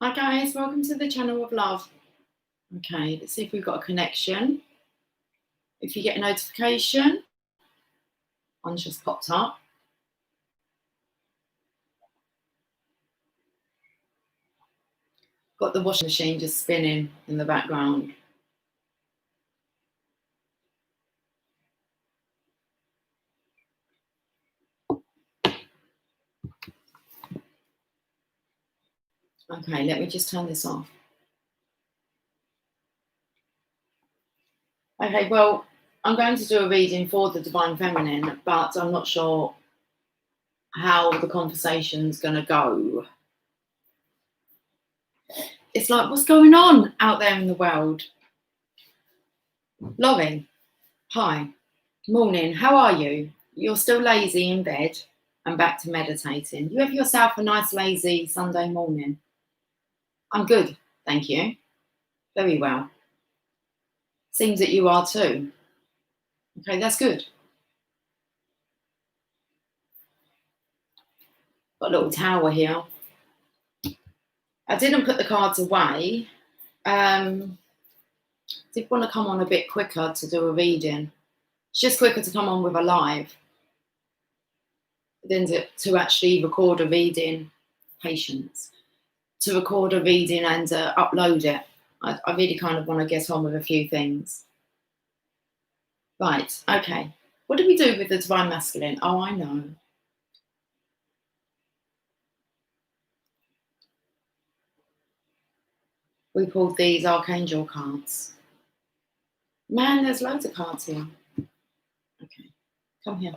Hi guys, welcome to the channel of love. Okay, let's see if we've got a connection. If you get a notification, one just popped up. Got the washing machine just spinning in the background. Okay, let me just turn this off. Okay, well, I'm going to do a reading for the Divine Feminine, but I'm not sure how the conversation's going to go. It's like, what's going on out there in the world? Lauren, hi, morning, how are you? You're still lazy in bed and back to meditating. You have yourself a nice lazy Sunday morning. I'm good, thank you. Very well. Seems that you are too. Okay, that's good. Got a little tower here. I didn't put the cards away. Did want to come on a bit quicker to do a reading. It's just quicker to come on with a live than to actually record a reading. Patience. To record a reading and upload it. I really kind of want to get on with a few things. Right, okay. What do we do with the Divine Masculine? Oh, I know. We pulled these Archangel cards. Man, there's loads of cards here. Okay, come here.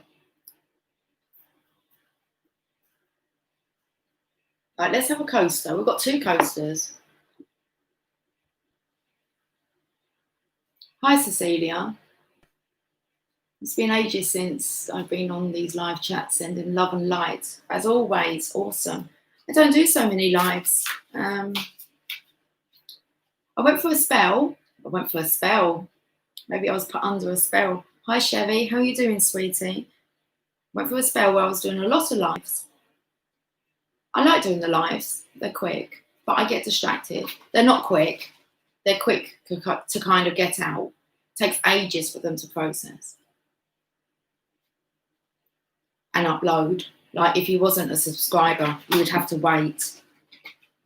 Right, let's have a coaster. We've got two coasters. Hi, Cecilia. It's been ages since I've been on these live chats, sending love and light. As always, awesome. I don't do so many lives. I went for a spell. Maybe I was put under a spell. Hi, Chevy. How are you doing, sweetie? Went for a spell where I was doing a lot of lives. I like doing the lives. They're quick, but I get distracted. They're not quick. They're quick to kind of get out. It takes ages for them to process and upload. Like if you wasn't a subscriber, you would have to wait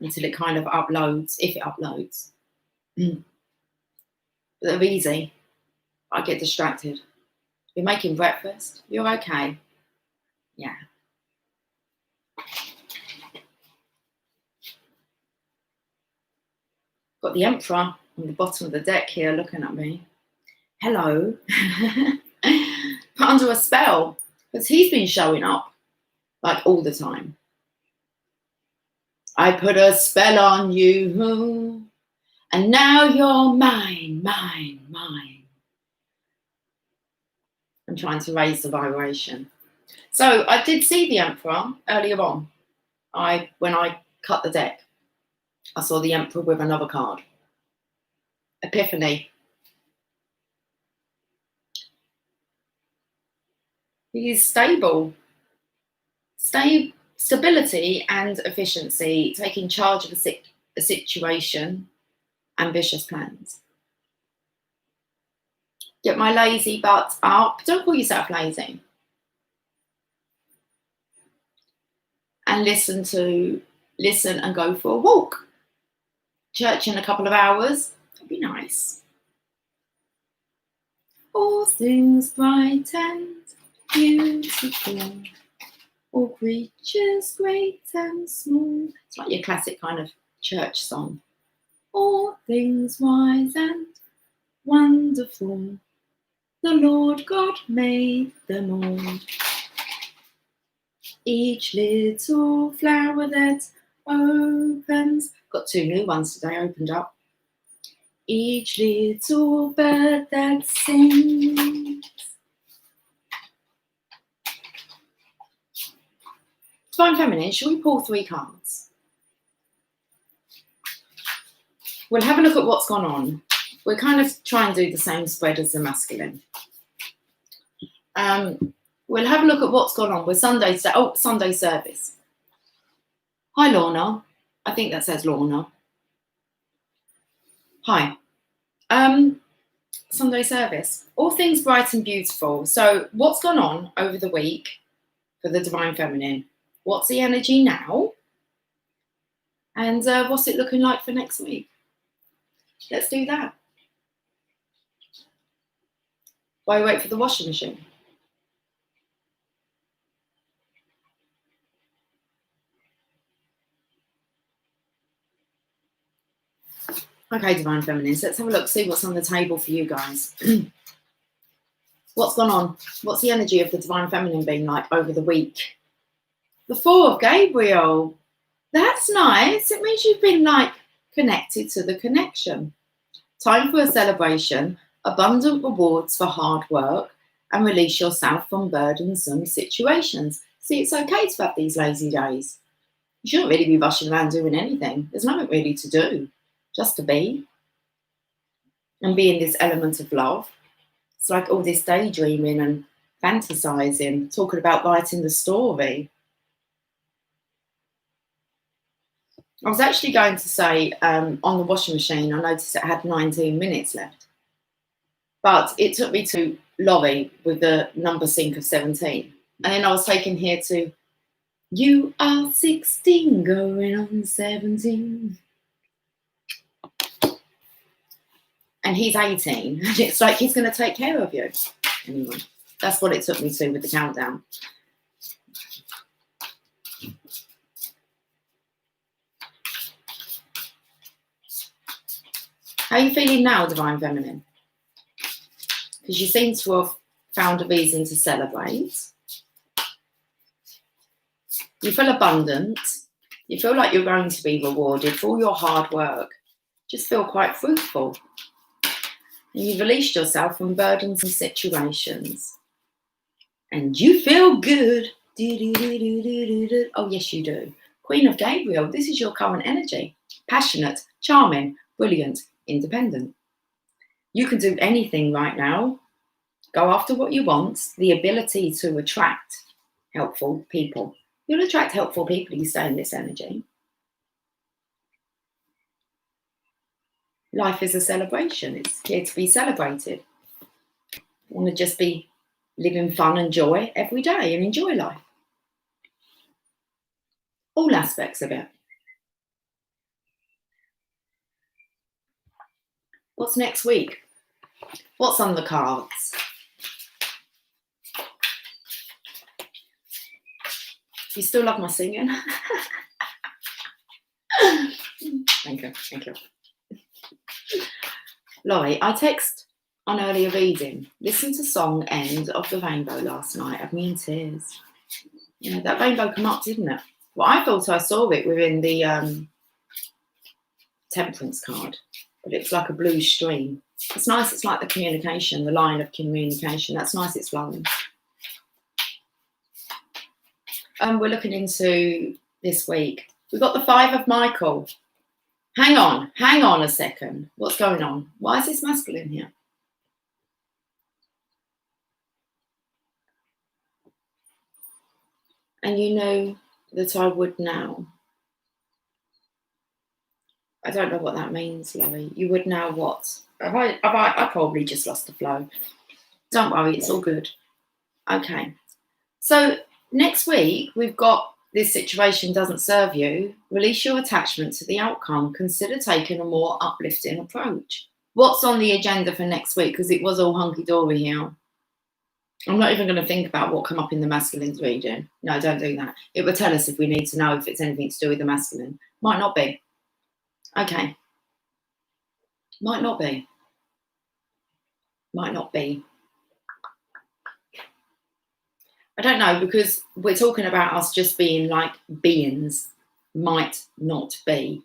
until it kind of uploads, if it uploads. But they're easy. I get distracted. You're making breakfast? You're okay? Yeah. Got the Emperor on the bottom of the deck here looking at me. Hello. Put under a spell because he's been showing up like all the time. I put a spell on you and now you're mine, mine, mine. I'm trying to raise the vibration. So I did see the Emperor earlier on. When I cut the deck, I saw the Emperor with another card. Epiphany. He's stable. Stability and efficiency, taking charge of a situation, ambitious plans. Get my lazy butt up. Don't call yourself lazy. And listen and go for a walk. Church in a couple of hours. That'd be nice. All things bright and beautiful. All creatures great and small. It's like your classic kind of church song. All things wise and wonderful. The Lord God made them all. Each little flower that opens. Got two new ones today opened up. Each little bird that sings. Divine Feminine, shall we pull three cards? We'll have a look at what's gone on. We'll kind of try and do the same spread as the masculine. We'll have a look at what's gone on with Sunday service. Hi, Lorna. I think that says Lorna. Hi. Sunday service. All things bright and beautiful. So what's gone on over the week for the Divine Feminine? What's the energy now? And what's it looking like for next week? Let's do that. While we wait for the washing machine. Okay, Divine Feminines, let's have a look, see what's on the table for you guys. What's gone on? What's the energy of the Divine Feminine been like over the week? The Four of Gabriel. That's nice. It means you've been like connected to the connection. Time for a celebration, abundant rewards for hard work, and release yourself from burdensome situations. See, it's okay to have these lazy days. You shouldn't really be rushing around doing anything. There's nothing really to do, just to be. And be in this element of love. It's like all this daydreaming and fantasizing, talking about writing the story. I was actually going to say on the washing machine, I noticed it had 19 minutes left. But it took me to Laurie with the number sync of 17. And then I was taken here to, you are 16 going on 17. And he's 18. And it's like he's going to take care of you. Anyway, that's what it took me to with the countdown. How are you feeling now, Divine Feminine? Because you seem to have found a reason to celebrate. You feel abundant. You feel like you're going to be rewarded for all your hard work. Just feel quite fruitful. And you've released yourself from burdensome situations. And you feel good. Oh, yes, you do. Queen of Gabriel, this is your current energy. Passionate, charming, brilliant, independent. You can do anything right now. Go after what you want. The ability to attract helpful people. You'll attract helpful people if you stay in this energy. Life is a celebration. It's here to be celebrated. You want to just be living fun and joy every day and enjoy life. All aspects of it. What's next week? What's on the cards? You still love my singing? Thank you, thank you. Laurie, I text on earlier reading, listen to song End of the Rainbow last night, had me in tears. Yeah, that rainbow come up, didn't it? Well, I thought I saw it within the temperance card, but it's like a blue stream. It's nice, it's like the communication, the line of communication. That's nice, it's flowing. We're looking into this week. We've got the Five of Michael. Hang on a second. What's going on? Why is this masculine here? And you know that I would now. I don't know what that means, Laurie. You would now what? I probably just lost the flow. Don't worry, it's all good. Okay. So next week, we've got this situation doesn't serve you. Release your attachment to the outcome. Consider taking a more uplifting approach. What's on the agenda for next week? Because it was all hunky-dory here. I'm not even going to think about what come up in the masculine's reading. No, don't do that. It will tell us if we need to know if it's anything to do with the masculine. Might not be. Okay. Might not be. Might not be. I don't know, because we're talking about us just being like beings. Might not be.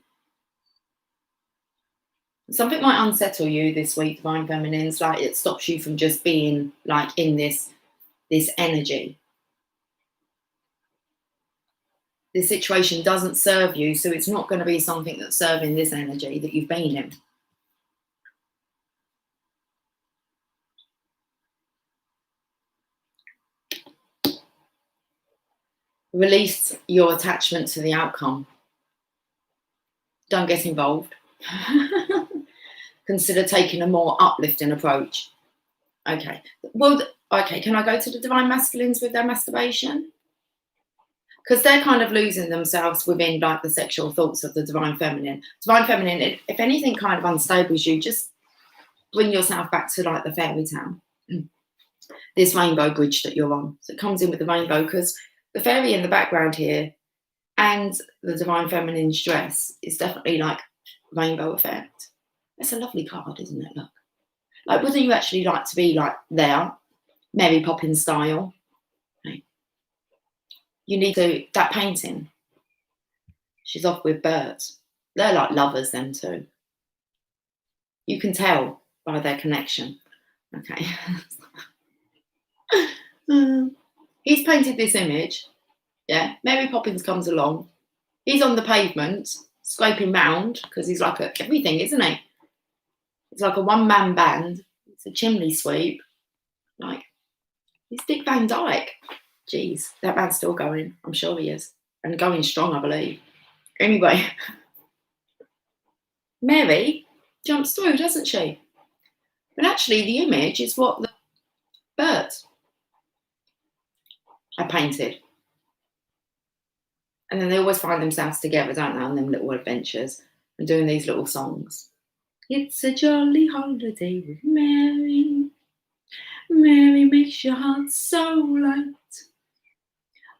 Something might unsettle you this week, Divine Feminines. Like it stops you from just being like in this energy. This situation doesn't serve you, so it's not going to be something that's serving this energy that you've been in. Release your attachment to the outcome. don't get involved. Consider taking a more uplifting approach. Okay. Well, okay, can I go to the divine masculines with their masturbation? Because they're kind of losing themselves within like the sexual thoughts of the divine feminine. Divine feminine, if anything kind of unstables you, just bring yourself back to like the fairy tale. This rainbow bridge that you're on. So it comes in with the rainbow because the fairy in the background here and the divine feminine's dress is definitely like rainbow effect. It's a lovely card, isn't it? Look. Like, wouldn't you actually like to be like there, Mary Poppins style? Okay. You need that painting. She's off with birds. They're like lovers, them too. You can tell by their connection. Okay. He's painted this image. Yeah. Mary Poppins comes along. He's on the pavement, scraping round, because he's like everything, isn't he? It's like a one-man band. It's a chimney sweep. Like, he's Dick Van Dyke. Jeez, that man's still going. I'm sure he is. And going strong, I believe. Anyway, Mary jumps through, doesn't she? But actually, the image is what the birds I painted. And then they always find themselves together, don't they, on them little adventures and doing these little songs. It's a jolly holiday with Mary. Mary makes your heart so light.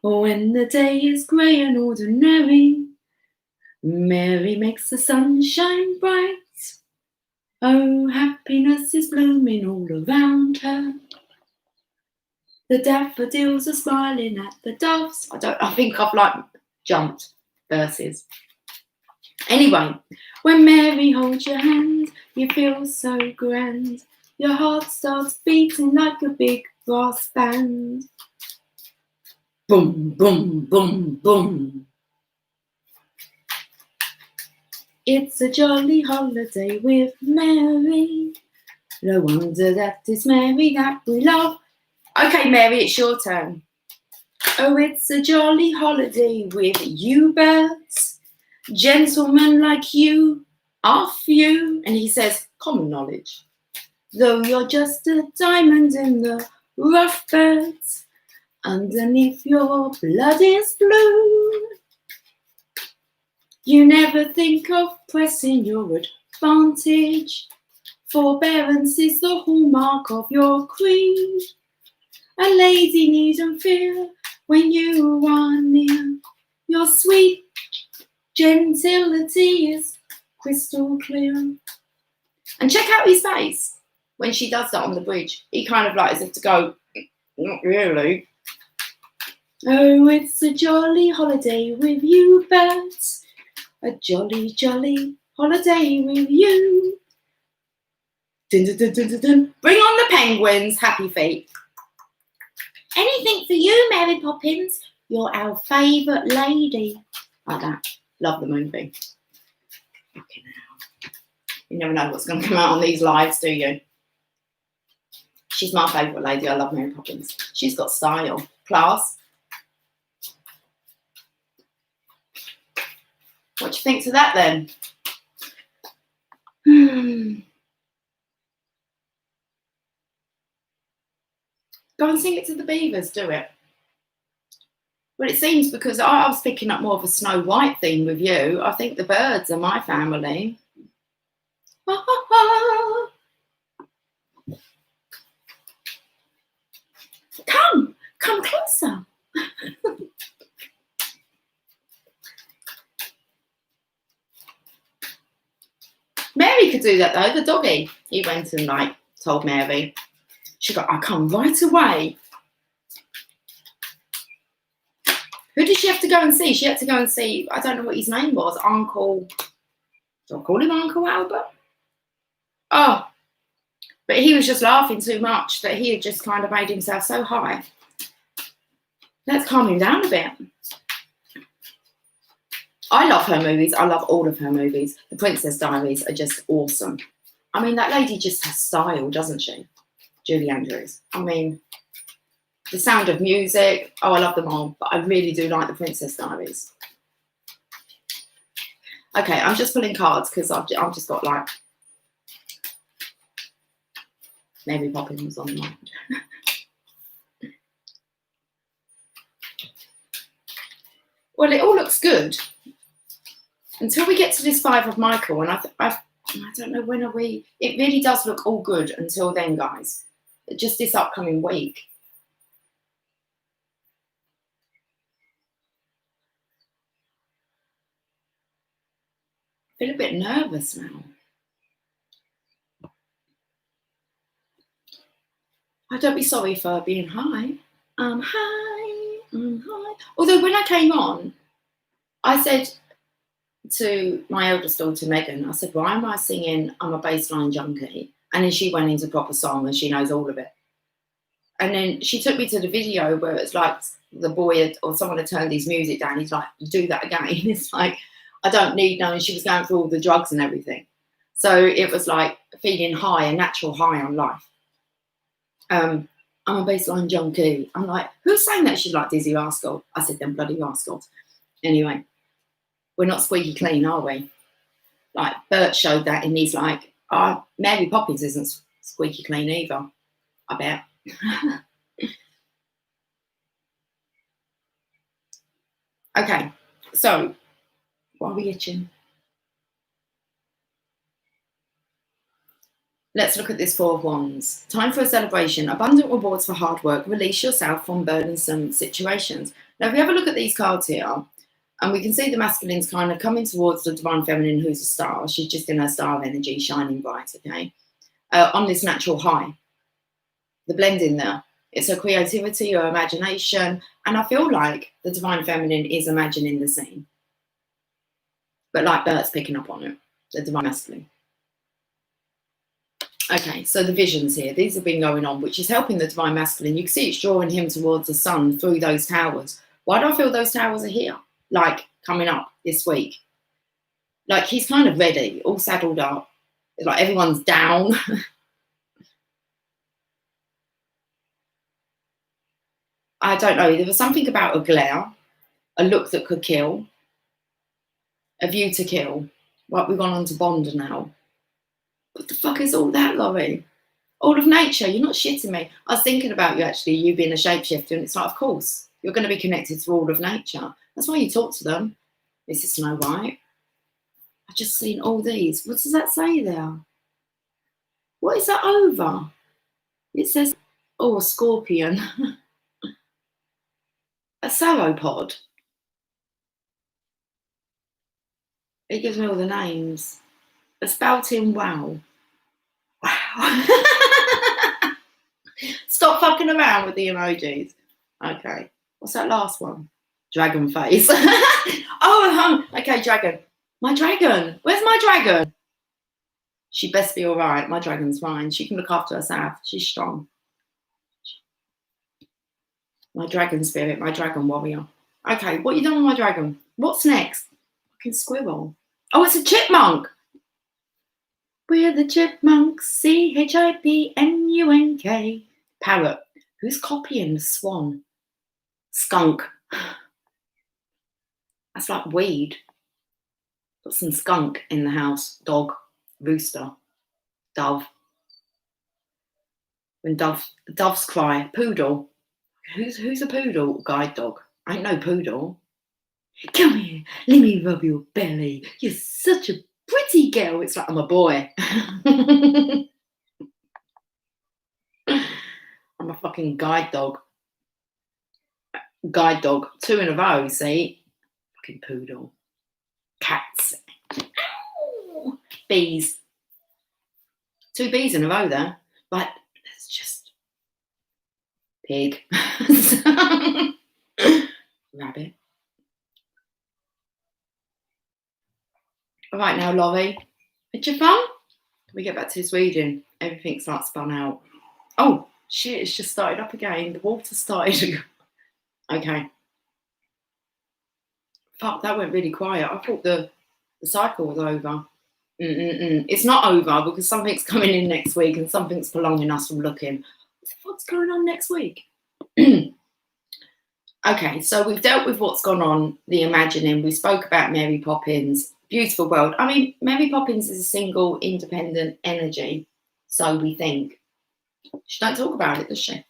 When the day is grey and ordinary, Mary makes the sun shine bright. Oh, happiness is blooming all around her. The daffodils are smiling at the doves. I think I've like jumped verses. Anyway, when Mary holds your hand, you feel so grand. Your heart starts beating like a big brass band. Boom, boom, boom, boom. It's a jolly holiday with Mary. No wonder that it's Mary that we love. Okay, Mary, it's your turn. Oh, it's a jolly holiday with you birds. Gentlemen like you are few. And he says, common knowledge. Though you're just a diamond in the rough, birds, underneath your blood is blue. You never think of pressing your advantage. Forbearance is the hallmark of your creed. A lady needn't fear when you are near. Your sweet gentility is crystal clear. And check out his face when she does that on the bridge. He kind of like as if to go, not really. Oh, it's a jolly holiday with you birds. A jolly, jolly holiday with you. Dun, dun, dun, dun, dun, dun. Bring on the penguins, happy feet. Anything for you, Mary Poppins. You're our favourite lady. Like that. Love the movie. Fucking hell. You never know what's going to come out on these lives, do you? She's my favourite lady. I love Mary Poppins. She's got style. Class. What do you think to that then? Go and sing it to the beavers, do it. Well, it seems because I was picking up more of a Snow White theme with you. I think the birds are my family. Come closer. Mary could do that though, the doggy. He went and like told Mary. She got, I come right away. Who did she have to go and see? She had to go and see, I don't know what his name was, Uncle, do I call him Uncle Albert? Oh, but he was just laughing too much that he had just kind of made himself so high. Let's calm him down a bit. I love her movies. I love all of her movies. The Princess Diaries are just awesome. I mean, that lady just has style, doesn't she? Julie Andrews. I mean, The Sound of Music. Oh, I love them all. But I really do like The Princess Diaries. Okay, I'm just pulling cards because I've just got like Mary Poppins on mind. Well, it all looks good until we get to this 5 of Michael, and I don't know when are we. It really does look all good until then, guys. Just this upcoming week. I feel a bit nervous now. Don't be sorry for being high. I'm high. I'm high. Although when I came on, I said to my eldest daughter Megan, I said, "Why am I singing I'm a bassline junkie?" And then she went into proper song and she knows all of it. And then she took me to the video where it's like the boy or someone had turned his music down. He's like, "Do that again." It's like, I don't need no. And she was going through all the drugs and everything. So it was like feeling high, a natural high on life. I'm a bassline junkie. I'm like, who's saying that? She's like, Dizzy Rascal. I said, them bloody rascals. Anyway, we're not squeaky clean, are we? Like Bert showed that and he's like, Mary Poppins isn't squeaky clean either, I bet. Okay, so why are we itching? Let's look at this 4 of Wands. Time for a celebration. Abundant rewards for hard work. Release yourself from burdensome situations. Now, if we have a look at these cards here, and we can see the masculine's kind of coming towards the divine feminine, who's a star. She's just in her star energy, shining bright, okay? On this natural high. The blend in there. It's her creativity, her imagination. And I feel like the divine feminine is imagining the scene. But like Bert's picking up on it, the divine masculine. Okay, so the visions here, these have been going on, which is helping the divine masculine. You can see it's drawing him towards the sun through those towers. Why do I feel those towers are here? Like coming up this week. Like he's kind of ready, all saddled up. Like everyone's down. I don't know. There was something about a glare, a look that could kill, a view to kill. Right, we've gone on to Bond now. What the fuck is all that, Laurie? All of nature. You're not shitting me. I was thinking about you actually, you being a shapeshifter, and it's like, of course, you're going to be connected to all of nature. That's why you talk to them. This is Snow White. I've just seen all these. What does that say there? What is that over? It says, oh, a scorpion. A sauropod. It gives me all the names. A spouting wow. Wow. Stop fucking around with the emojis. Okay. What's that last one? Dragon face. Oh, okay, dragon. My dragon. Where's my dragon? She best be all right. My dragon's fine. She can look after herself. She's strong. My dragon spirit, my dragon warrior. Okay, what you done with my dragon? What's next? Fucking squirrel. Oh, it's a chipmunk. We're the chipmunks. CHIPMUNK. Parrot. Who's copying the swan? Skunk. That's like weed. Got some skunk in the house. Dog. Rooster. Dove. When doves cry. Poodle. Who's a poodle? Guide dog. I ain't no poodle. Come here, let me rub your belly. You're such a pretty girl. It's like I'm a boy. I'm a fucking guide dog. Guide dog. 2 in a row, see? Fucking poodle. Cats. Ow! Bees. 2 bees in a row there. But it's just pig. Rabbit. All right now, Laurie. Had you fun? Can we get back to this reading? Everything's like spun out. Oh, shit, it's just started up again. The water started. Okay. Fuck, that went really quiet. I thought the cycle was over. It's not over because something's coming in next week and something's prolonging us from looking. What the fuck's going on next week? Okay, so we've dealt with what's gone on, the imagining. We spoke about Mary Poppins. Beautiful world. I mean, Mary Poppins is a single, independent energy, so we think. She don't talk about it, does she?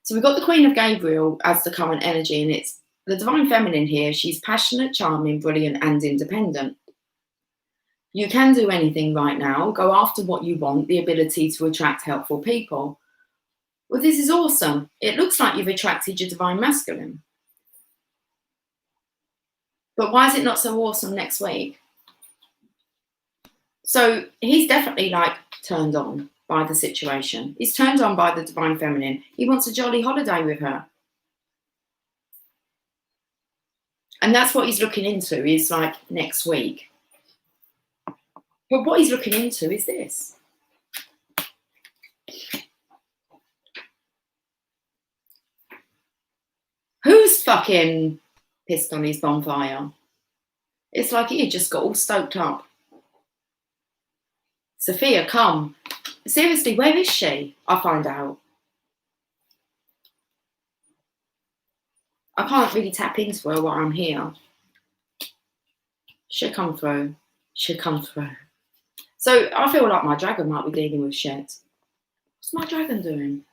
So we've got the Queen of Gabriel as the current energy, and it's the Divine Feminine here. She's passionate, charming, brilliant, and independent. You can do anything right now. Go after what you want, the ability to attract helpful people. Well, this is awesome. It looks like you've attracted your Divine Masculine. But why is it not so awesome next week? So he's definitely like turned on by the situation. He's turned on by the Divine Feminine. He wants a jolly holiday with her. And that's what he's looking into, is like next week. But what he's looking into is this. Who's fucking pissed on his bonfire? It's like he just got all stoked up. Sophia, come. Seriously, where is she? I find out. I can't really tap into her while I'm here. She'll come through. She'll come through. So I feel like my dragon might be dealing with shit. What's my dragon doing?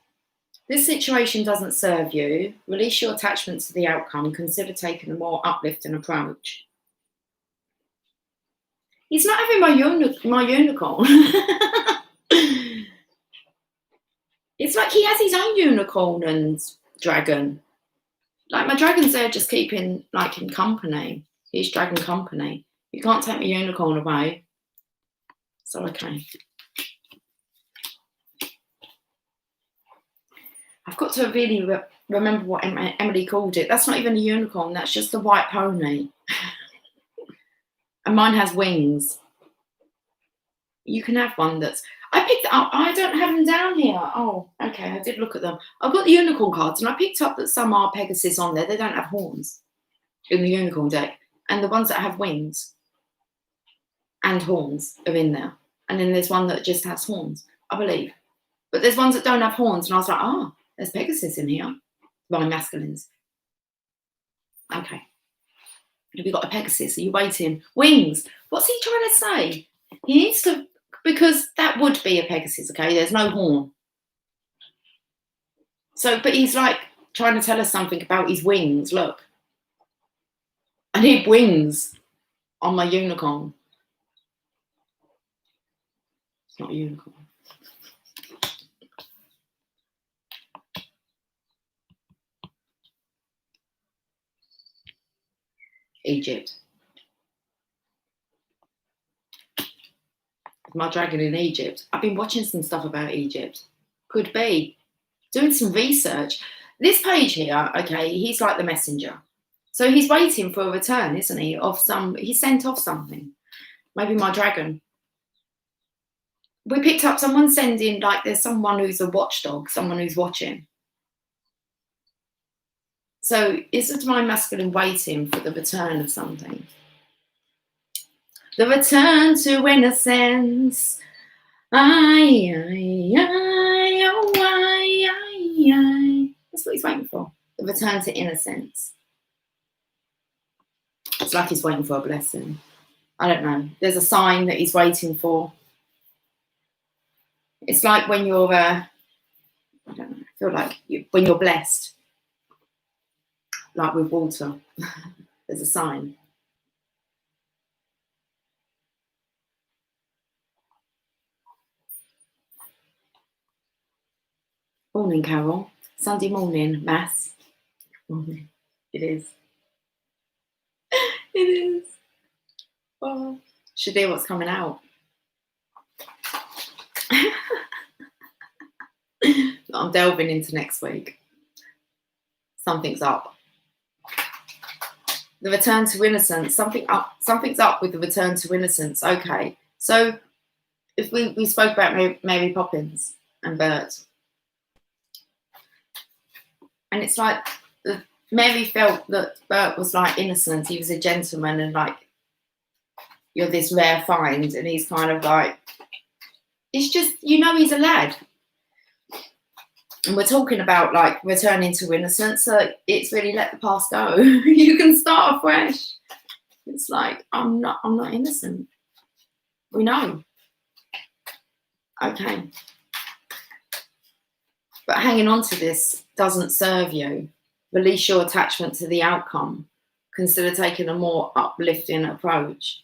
This situation doesn't serve you. Release your attachment to the outcome. Consider taking a more uplifting approach. He's not having my unicorn. It's like he has his own unicorn and dragon. Like my dragon's there just keeping like in company. He's dragon company. You can't take my unicorn away. So okay. I've got to really remember what Emily called it. That's not even a unicorn. That's just a white pony. And mine has wings. You can have one that's... I picked up... I don't have them down here. Oh, okay. I did look at them. I've got the unicorn cards, and I picked up that some are Pegasus on there. They don't have horns in the unicorn deck. And the ones that have wings and horns are in there. And then there's one that just has horns, I believe. But there's ones that don't have horns. And I was like, there's Pegasus in here. Divine Masculines. Okay. Have you got a Pegasus? Are you waiting? Wings. What's he trying to say? He needs to, because that would be a Pegasus, okay? There's no horn. So, but he's like trying to tell us something about his wings. Look. I need wings on my unicorn. It's not a unicorn. Egypt. My dragon in Egypt. I've been watching some stuff about Egypt. Could be. Doing some research. This page here, okay, he's like the messenger. So he's waiting for a return, isn't he? He sent off something. Maybe my dragon. We picked up someone sending, like there's someone who's a watchdog, someone who's watching. So is the Divine Masculine waiting for the return of something? The return to innocence. That's what he's waiting for. The return to innocence. It's like he's waiting for a blessing. I don't know. There's a sign that he's waiting for. It's like when you're, I don't know, I feel like when you're blessed. Like with water, there's a sign. Morning, Carol. Sunday morning, mass. Morning. It is. It is. Oh, should hear what's coming out. I'm delving into next week. Something's up. The return to innocence. Something's up with the return to innocence. Okay. So if we spoke about Mary Poppins and Bert. And it's like Mary felt that Bert was like innocent. He was a gentleman and like you're this rare find. And he's kind of like, it's just, he's a lad. And we're talking about like returning to innocence. So it's really let the past go. You can start afresh. It's like, I'm not innocent. We know. Okay. But hanging on to this doesn't serve you. Release your attachment to the outcome. Consider taking a more uplifting approach.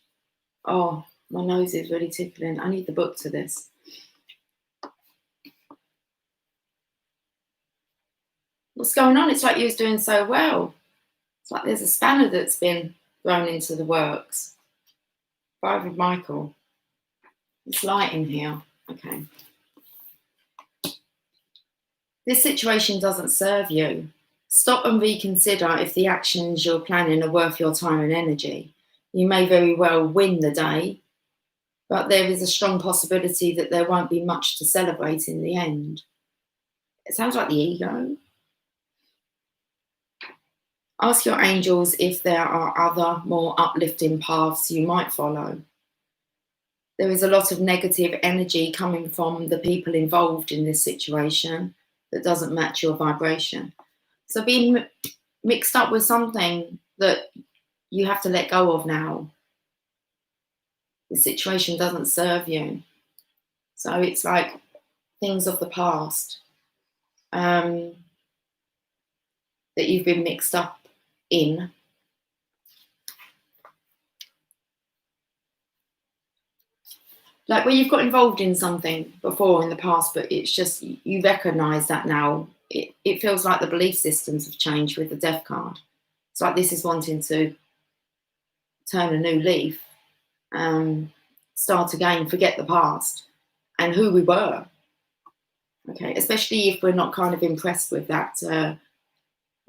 Oh, my nose is really tickling. I need the book to this. What's going on? It's like you was doing so well. It's like there's a spanner that's been thrown into the works. Five of Michael. It's light in here. Okay. This situation doesn't serve you. Stop and reconsider if the actions you're planning are worth your time and energy. You may very well win the day, but there is a strong possibility that there won't be much to celebrate in the end. It sounds like the ego. Ask your angels if there are other, more uplifting paths you might follow. There is a lot of negative energy coming from the people involved in this situation that doesn't match your vibration. So being mixed up with something that you have to let go of now. The situation doesn't serve you. So it's like things of the past that you've been mixed up in. Like where you've got involved in something before in the past, but it's just, you recognise that now. It feels like the belief systems have changed with the death card. It's like this is wanting to turn a new leaf, start again, forget the past and who we were. Okay, especially if we're not kind of impressed with that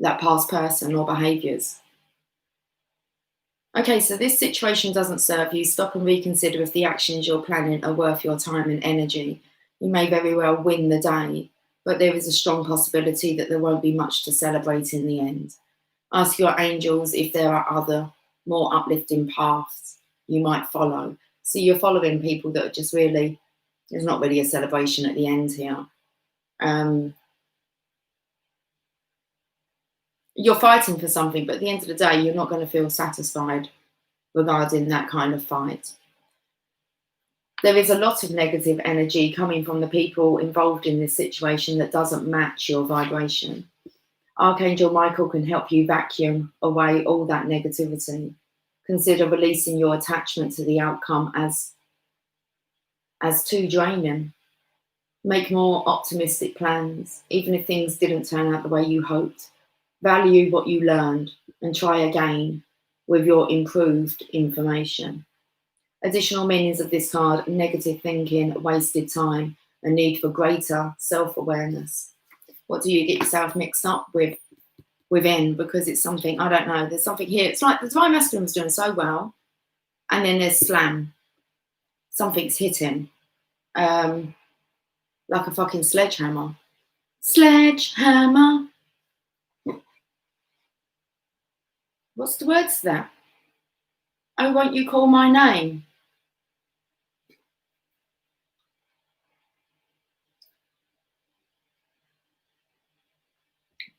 past person or behaviours. Okay, so this situation doesn't serve you. Stop and reconsider if the actions you're planning are worth your time and energy. You may very well win the day, but there is a strong possibility that there won't be much to celebrate in the end. Ask your angels if there are other, more uplifting paths you might follow. So you're following people that are just really, there's not really a celebration at the end here. You're fighting for something, but at the end of the day, you're not going to feel satisfied regarding that kind of fight. There is a lot of negative energy coming from the people involved in this situation that doesn't match your vibration. Archangel Michael can help you vacuum away all that negativity. Consider releasing your attachment to the outcome as too draining. Make more optimistic plans, even if things didn't turn out the way you hoped. Value what you learned and try again with your improved information. Additional meanings of this card: negative thinking, wasted time, a need for greater self-awareness. What do you get yourself mixed up with within? Because it's something, I don't know, there's something here. It's like the Divine Masculine was doing so well, and then there's slam. Something's hitting. Like a fucking sledgehammer. Sledgehammer. What's the words to that? Oh, won't you call my name?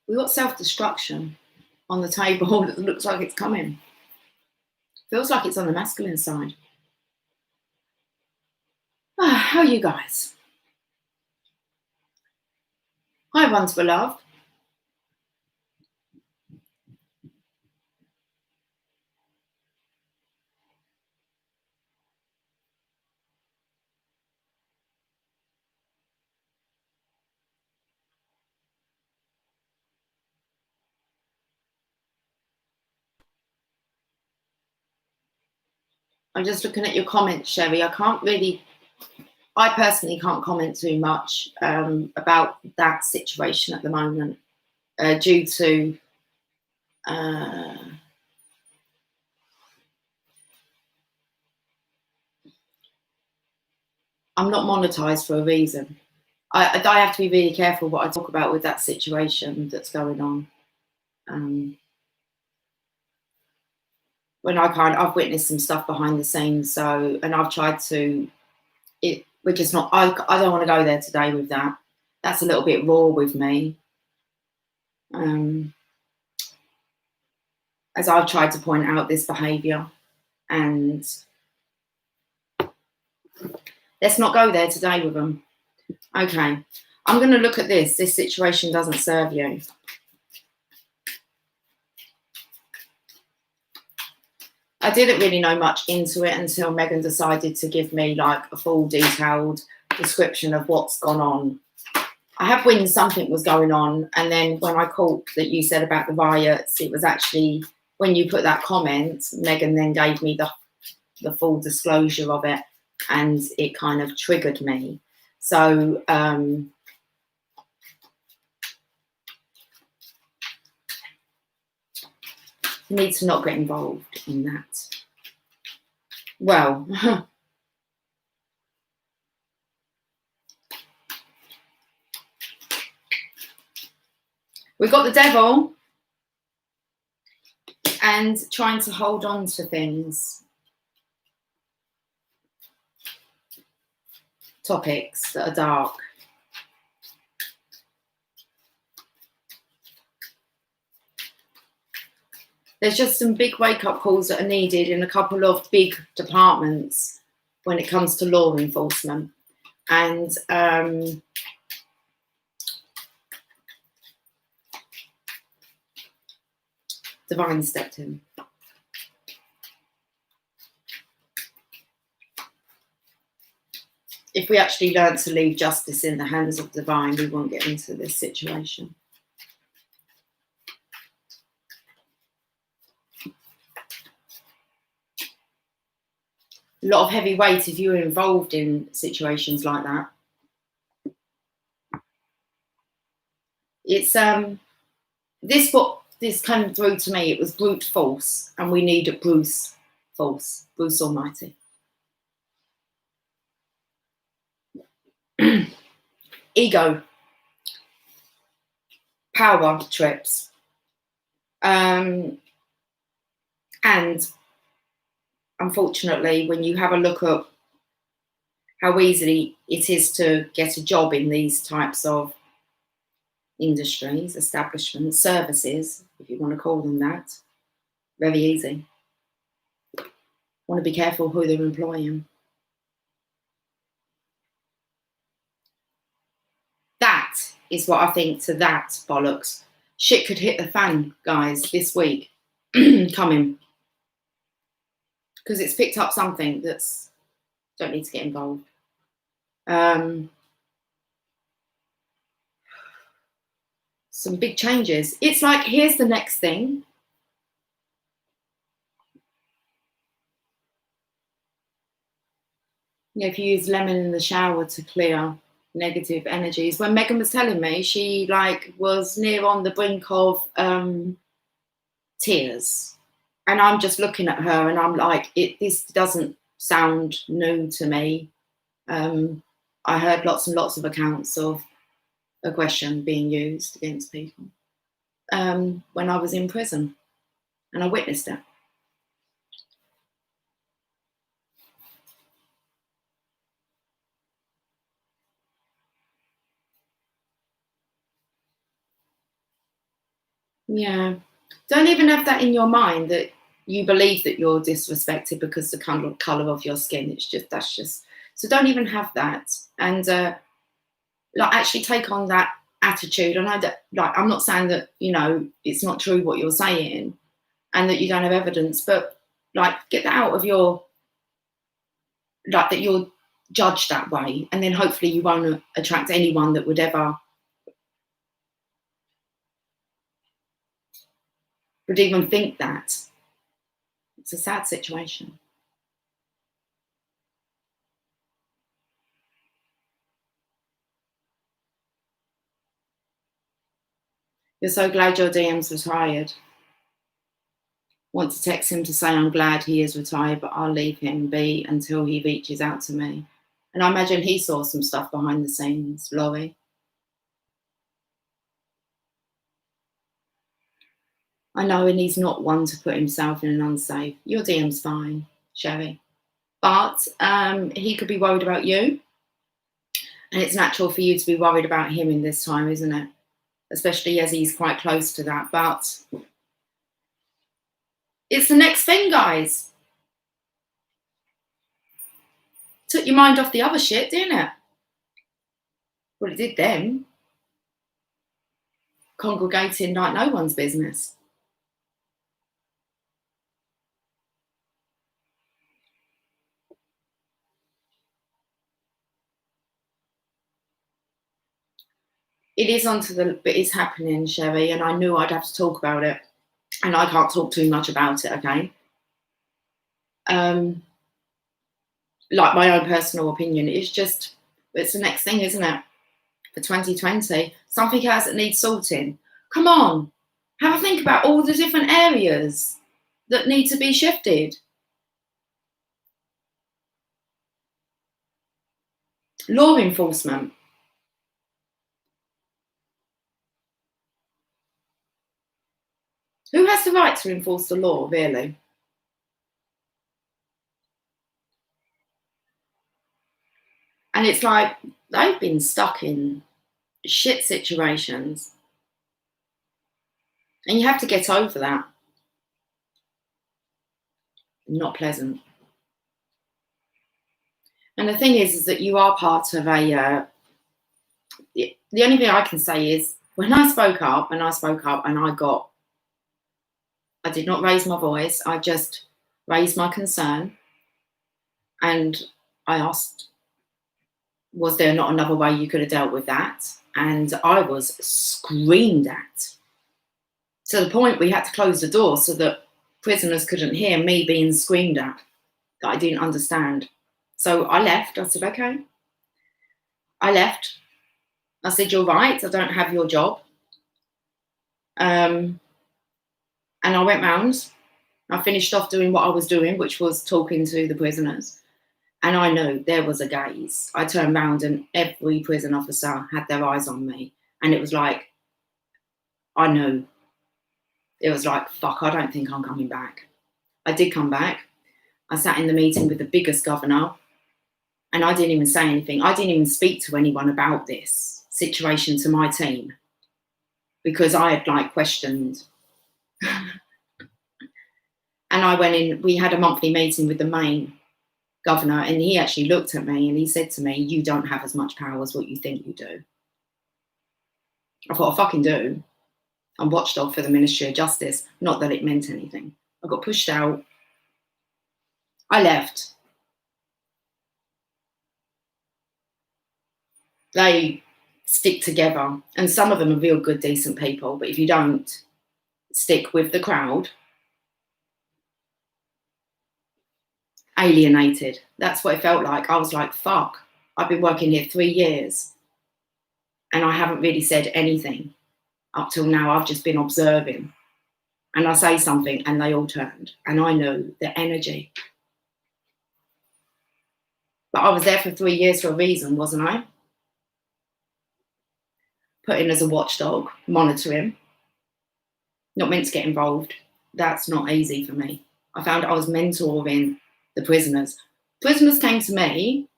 We've got self-destruction on the table that looks like it's coming. Feels like it's on the masculine side. How are you guys? Hi, ones beloved. I'm just looking at your comments, Sherry. I personally can't comment too much about that situation at the moment due to I'm not monetized for a reason. I have to be really careful what I talk about with that situation that's going on. When I've witnessed some stuff behind the scenes, and I've tried to, we're just not, I don't want to go there today with that. That's a little bit raw with me. As I've tried to point out this behaviour And let's not go there today with them. Okay, I'm going to look at this. This situation doesn't serve you. I didn't really know much into it until Megan decided to give me like a full detailed description of what's gone on. I have when something was going on, and then when I caught that you said about the riots, it was actually when you put that comment, Megan then gave me the full disclosure of it, and it kind of triggered me. So you need to not get involved in that. Well, we've got the devil and trying to hold on to things. Topics that are dark. There's just some big wake-up calls that are needed in a couple of big departments when it comes to law enforcement. And Divine stepped in. If we actually learn to leave justice in the hands of Divine, we won't get into this situation. A lot of heavy weight if you're involved in situations like that. It's this came through to me. It was brute force, and we need a Bruce force, Bruce Almighty. Ego, power trips, and unfortunately, when you have a look at how easily it is to get a job in these types of industries, establishments, services, if you want to call them that, very easy. Want to be careful who they're employing. That is what I think to that bollocks. Shit could hit the fan, guys, this week coming. Because it's picked up something that's don't need to get involved. Some big changes. It's like, here's the next thing. You know, if you use lemon in the shower to clear negative energies. When Megan was telling me, she like was near on the brink of tears. And I'm just looking at her and I'm like, this doesn't sound new to me. I heard lots and lots of accounts of aggression being used against people when I was in prison, and I witnessed it. Yeah. Don't even have that in your mind that you believe that you're disrespected because the colour of your skin. That's just so don't even have that. And like actually take on that attitude. I know that, like, I'm not saying that, you know, it's not true what you're saying and that you don't have evidence, but like get that out of your, like, that you're judged that way, and then hopefully you won't attract anyone that would ever would even think that. It's a sad situation. You're so glad your DM's retired. Want to text him to say I'm glad he is retired, but I'll leave him be until he reaches out to me. And I imagine he saw some stuff behind the scenes, Laurie. I know, and he's not one to put himself in an unsafe. Your DM's fine, Sherry. But he could be worried about you. And it's natural for you to be worried about him in this time, isn't it? Especially as he's quite close to that. But it's the next thing, guys. Took your mind off the other shit, didn't it? Well, it did then. Congregating like no one's business. It is it's happening, Sherry, and I knew I'd have to talk about it. And I can't talk too much about it, okay? Like my own personal opinion, it's the next thing, isn't it? For 2020, something else that needs sorting. Come on, have a think about all the different areas that need to be shifted. Law enforcement. Who has the right to enforce the law, really? And it's like they've been stuck in shit situations. And you have to get over that. Not pleasant. And the thing is that you are part of a. The only thing I can say is when I spoke up and I did not raise my voice. I just raised my concern, and I asked, was there not another way you could have dealt with that? And I was screamed at to the point we had to close the door so that prisoners couldn't hear me being screamed at, that I didn't understand. So I left. I said, okay. I left. I said, you're right. I don't have your job. And I went round. I finished off doing what I was doing, which was talking to the prisoners. And I knew there was a gaze. I turned round and every prison officer had their eyes on me. And it was like, I knew. It was like, fuck, I don't think I'm coming back. I did come back. I sat in the meeting with the biggest governor and I didn't even say anything. I didn't even speak to anyone about this situation to my team because I had questioned. And I went in, we had a monthly meeting with the main governor and he actually looked at me and he said to me, you don't have as much power as what you think you do. I thought, I fucking do. I'm watchdog for the Ministry of Justice. Not that it meant anything. I got pushed out. I left. They stick together. And some of them are real good, decent people. But if you don't stick with the crowd, alienated. That's what it felt like. I was like, fuck, I've been working here 3 years and I haven't really said anything. Up till now, I've just been observing. And I say something and they all turned. And I knew the energy. But I was there for 3 years for a reason, wasn't I? Put in as a watchdog, monitoring. Not meant to get involved. That's not easy for me. I found I was mentoring the prisoners. Prisoners came to me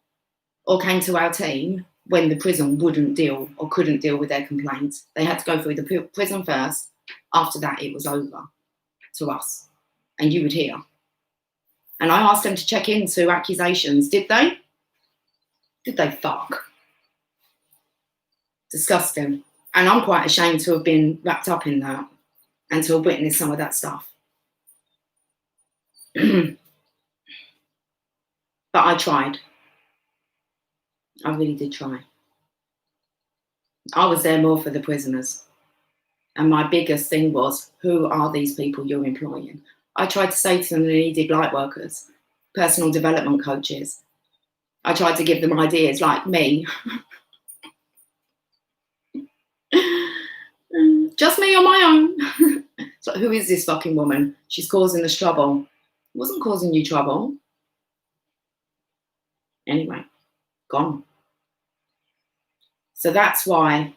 or came to our team when the prison wouldn't deal or couldn't deal with their complaints. They had to go through the prison first. After that, it was over to us. And you would hear. And I asked them to check into accusations. Did they? Did they fuck? Disgusting. And I'm quite ashamed to have been wrapped up in that and to have witnessed some of that stuff. But I tried. I really did try. I was there more for the prisoners. And my biggest thing was, who are these people you're employing? I tried to say to them they needed light workers, personal development coaches. I tried to give them ideas like me. Just me on my own. So who is this fucking woman? She's causing us trouble. I wasn't causing you trouble. Anyway, gone. So that's why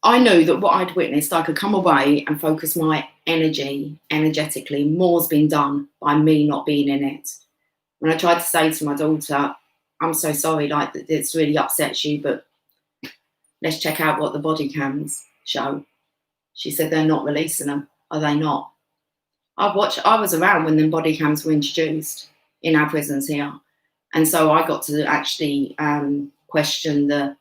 I knew that what I'd witnessed, I could come away and focus my energy energetically. More's been done by me not being in it. When I tried to say to my daughter, I'm so sorry, that this really upsets you, but let's check out what the body cams show. She said, they're not releasing them. Are they not? I was around when the body cams were introduced. in our prisons here. And so I got to actually question the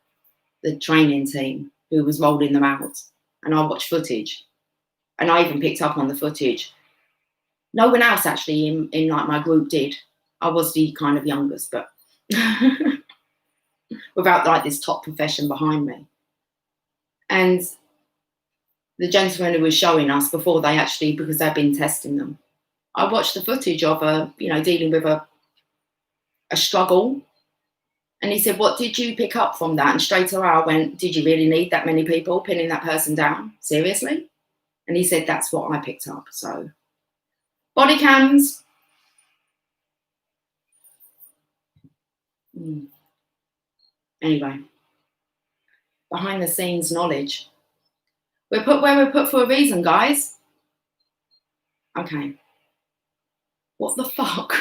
training team who was rolling them out. And I watched footage. And I even picked up on the footage. No one else actually in like my group did. I was the kind of youngest, but without like this top profession behind me. And the gentleman who was showing us before they actually, because they'd been testing them, I watched the footage of dealing with a struggle. And he said, what did you pick up from that? And straight away I went, did you really need that many people pinning that person down? Seriously? And he said, that's what I picked up. So body cams. Anyway, behind the scenes knowledge. We're put where we're put for a reason, guys. Okay. What the fuck?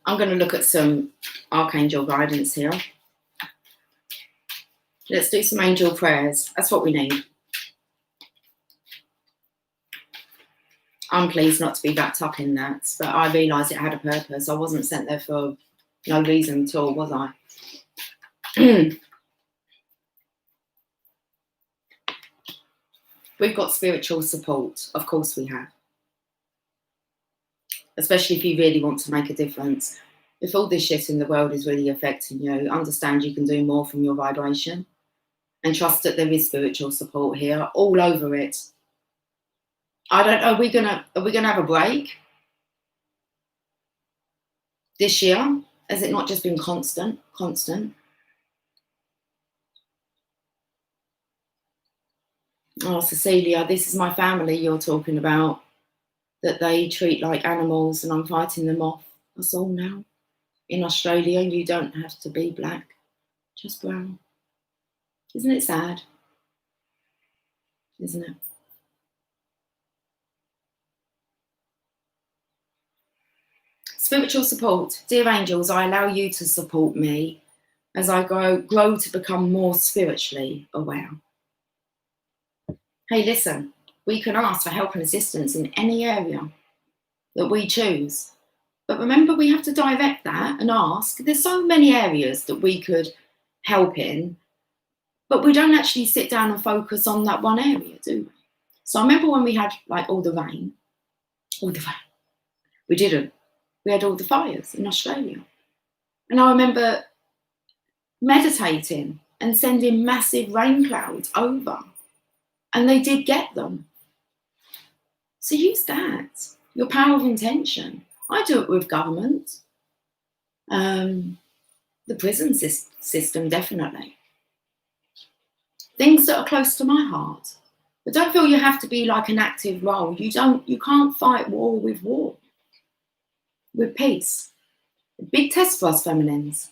I'm going to look at some archangel guidance here. Let's do some angel prayers. That's what we need. I'm pleased not to be wrapped up in that, but I realised it had a purpose. I wasn't sent there for no reason at all, was I? We've got spiritual support. Of course we have. Especially if you really want to make a difference. If all this shit in the world is really affecting you, understand you can do more from your vibration and trust that there is spiritual support here, all over it. I don't know, are we gonna have a break this year? Has it not just been constant? Oh, Cecilia, this is my family you're talking about, that they treat like animals and I'm fighting them off. That's all now. In Australia, you don't have to be black, just brown. Isn't it sad? Isn't it? Spiritual support. Dear angels, I allow you to support me as I grow to become more spiritually aware. Hey, listen, we can ask for help and assistance in any area that we choose. But remember, we have to direct that and ask. There's so many areas that we could help in, but we don't actually sit down and focus on that one area, do we? So I remember when we had like all the rain. We didn't. We had all the fires in Australia. And I remember meditating and sending massive rain clouds over. And they did get them. So use that, your power of intention. I do it with government. The prison system, definitely. Things that are close to my heart. But don't feel you have to be like an active role. You can't fight war. With peace. A big test for us feminines.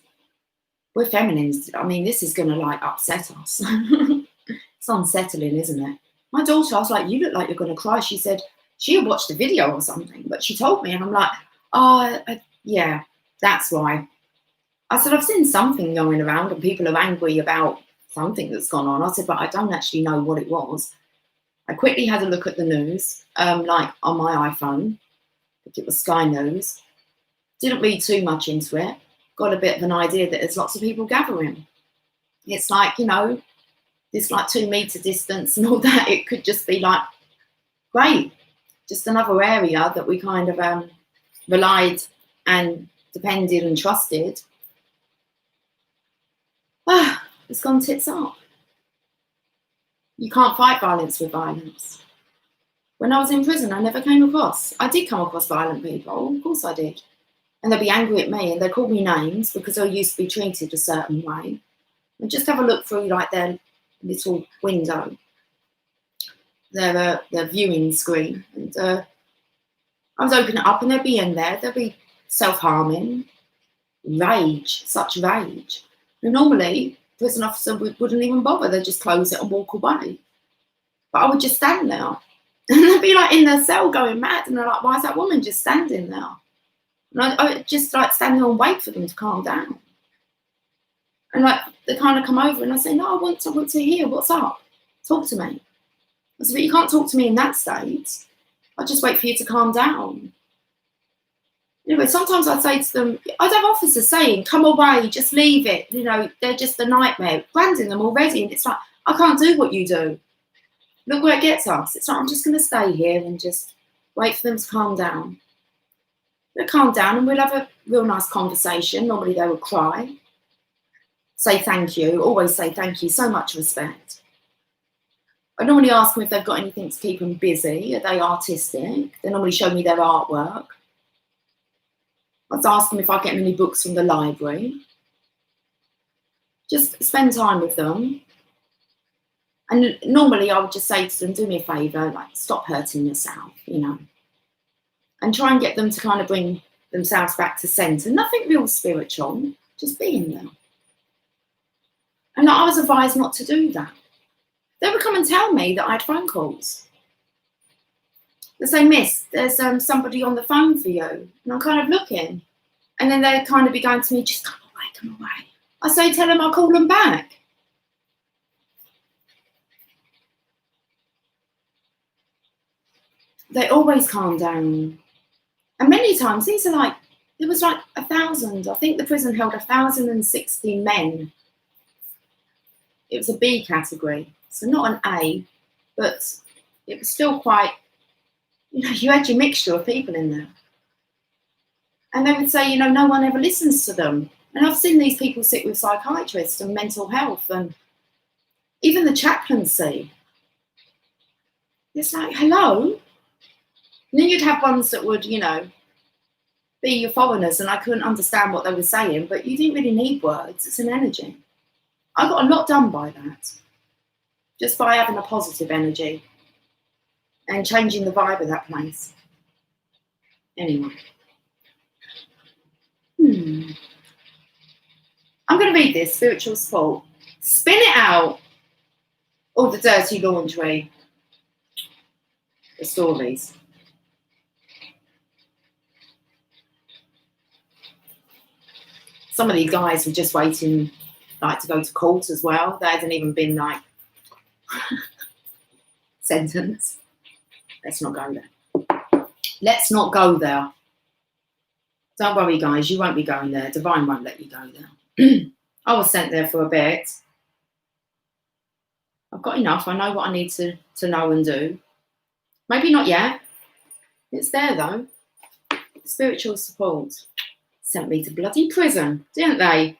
We're feminines. I mean, this is going to like upset us. It's unsettling, isn't it? My daughter, I was like, you look like you're going to cry. She said she had watched a video or something, but she told me, and I'm like, yeah, that's why. I said, I've seen something going around and people are angry about something that's gone on. I said, but I don't actually know what it was. I quickly had a look at the news, like on my iPhone. I think it was Sky News. Didn't read too much into it. Got a bit of an idea that there's lots of people gathering. It's like, this like 2 meter distance and all that. It could just be like, great. Just another area that we kind of relied and depended and trusted. It's gone tits up. You can't fight violence with violence. When I was in prison, I did come across violent people. Of course I did. And they'd be angry at me and they called me names because I used to be treated a certain way. And just have a look through like their little window, their viewing screen. And I was opening it up and they'd be in there. They'd be self-harming, rage, such rage. And normally, prison officer wouldn't even bother. They'd just close it and walk away. But I would just stand there. And they'd be like in their cell going mad. And they're like, why is that woman just standing there? And I would just like stand there and wait for them to calm down. And like they kind of come over and I say, no, I want to hear, what's up? Talk to me. I said, but you can't talk to me in that state. I'll just wait for you to calm down. Anyway, sometimes I'd say to them, I'd have officers saying, come away, just leave it. You know, they're just a nightmare. Branding them already. And it's like, I can't do what you do. Look where it gets us. It's like, I'm just going to stay here and just wait for them to calm down. They'll calm down and we'll have a real nice conversation. Normally they will cry. Say thank you. Always say thank you. So much respect. I normally ask them if they've got anything to keep them busy. Are they artistic? They normally show me their artwork. I'd ask them if I get any books from the library. Just spend time with them. And normally I would just say to them, do me a favour, like stop hurting yourself, you know. And try and get them to kind of bring themselves back to centre. Nothing real spiritual, just being there. And I was advised not to do that. They would come and tell me that I had phone calls. They say, Miss, there's somebody on the phone for you. And I'm kind of looking. And then they'd kind of be going to me, just come away, come away. I say, tell them I'll call them back. They always calm down. And many times, these are like, there was like 1,000. I think the prison held 1,060 men. It was a B category. So not an A, but it was still quite, you know, you had your mixture of people in there. And they would say, you know, no one ever listens to them. And I've seen these people sit with psychiatrists and mental health and even the chaplaincy. It's like, hello? And then you'd have ones that would, you know, be your foreigners and I couldn't understand what they were saying, but you didn't really need words. It's an energy. I got a lot done by that. Just by having a positive energy and changing the vibe of that place. Anyway. I'm going to read this, Spiritual Support. Spin it out, all the dirty laundry, the stories. Some of these guys were just waiting like to go to court as well. They hadn't even been like sentenced. Let's not go there. Let's not go there. Don't worry, guys, you won't be going there. Divine won't let you go there. I was sent there for a bit. I've got enough. I know what I need to know and do. Maybe not yet. It's there, though. Spiritual support. Sent me to bloody prison, didn't they?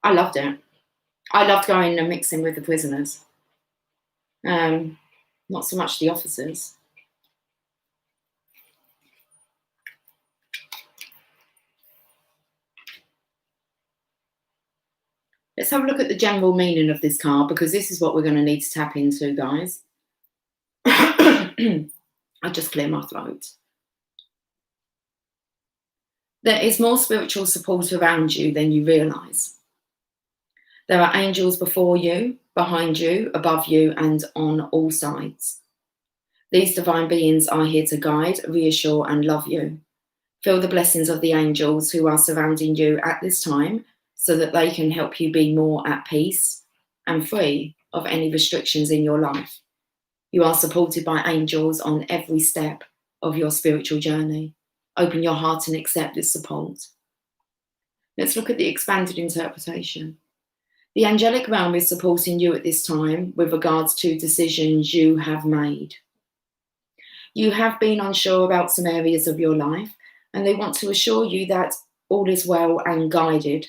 I loved it. I loved going and mixing with the prisoners. Not so much the officers. Let's have a look at the general meaning of this card, because this is what we're going to need to tap into, guys. I'll just clear my throat. There is more spiritual support around you than you realise. There are angels before you, behind you, above you, and on all sides. These divine beings are here to guide, reassure, and love you. Feel the blessings of the angels who are surrounding you at this time so that they can help you be more at peace and free of any restrictions in your life. You are supported by angels on every step of your spiritual journey. Open your heart and accept this support. Let's look at the expanded interpretation. The angelic realm is supporting you at this time with regards to decisions you have made. You have been unsure about some areas of your life, and they want to assure you that all is well and guided.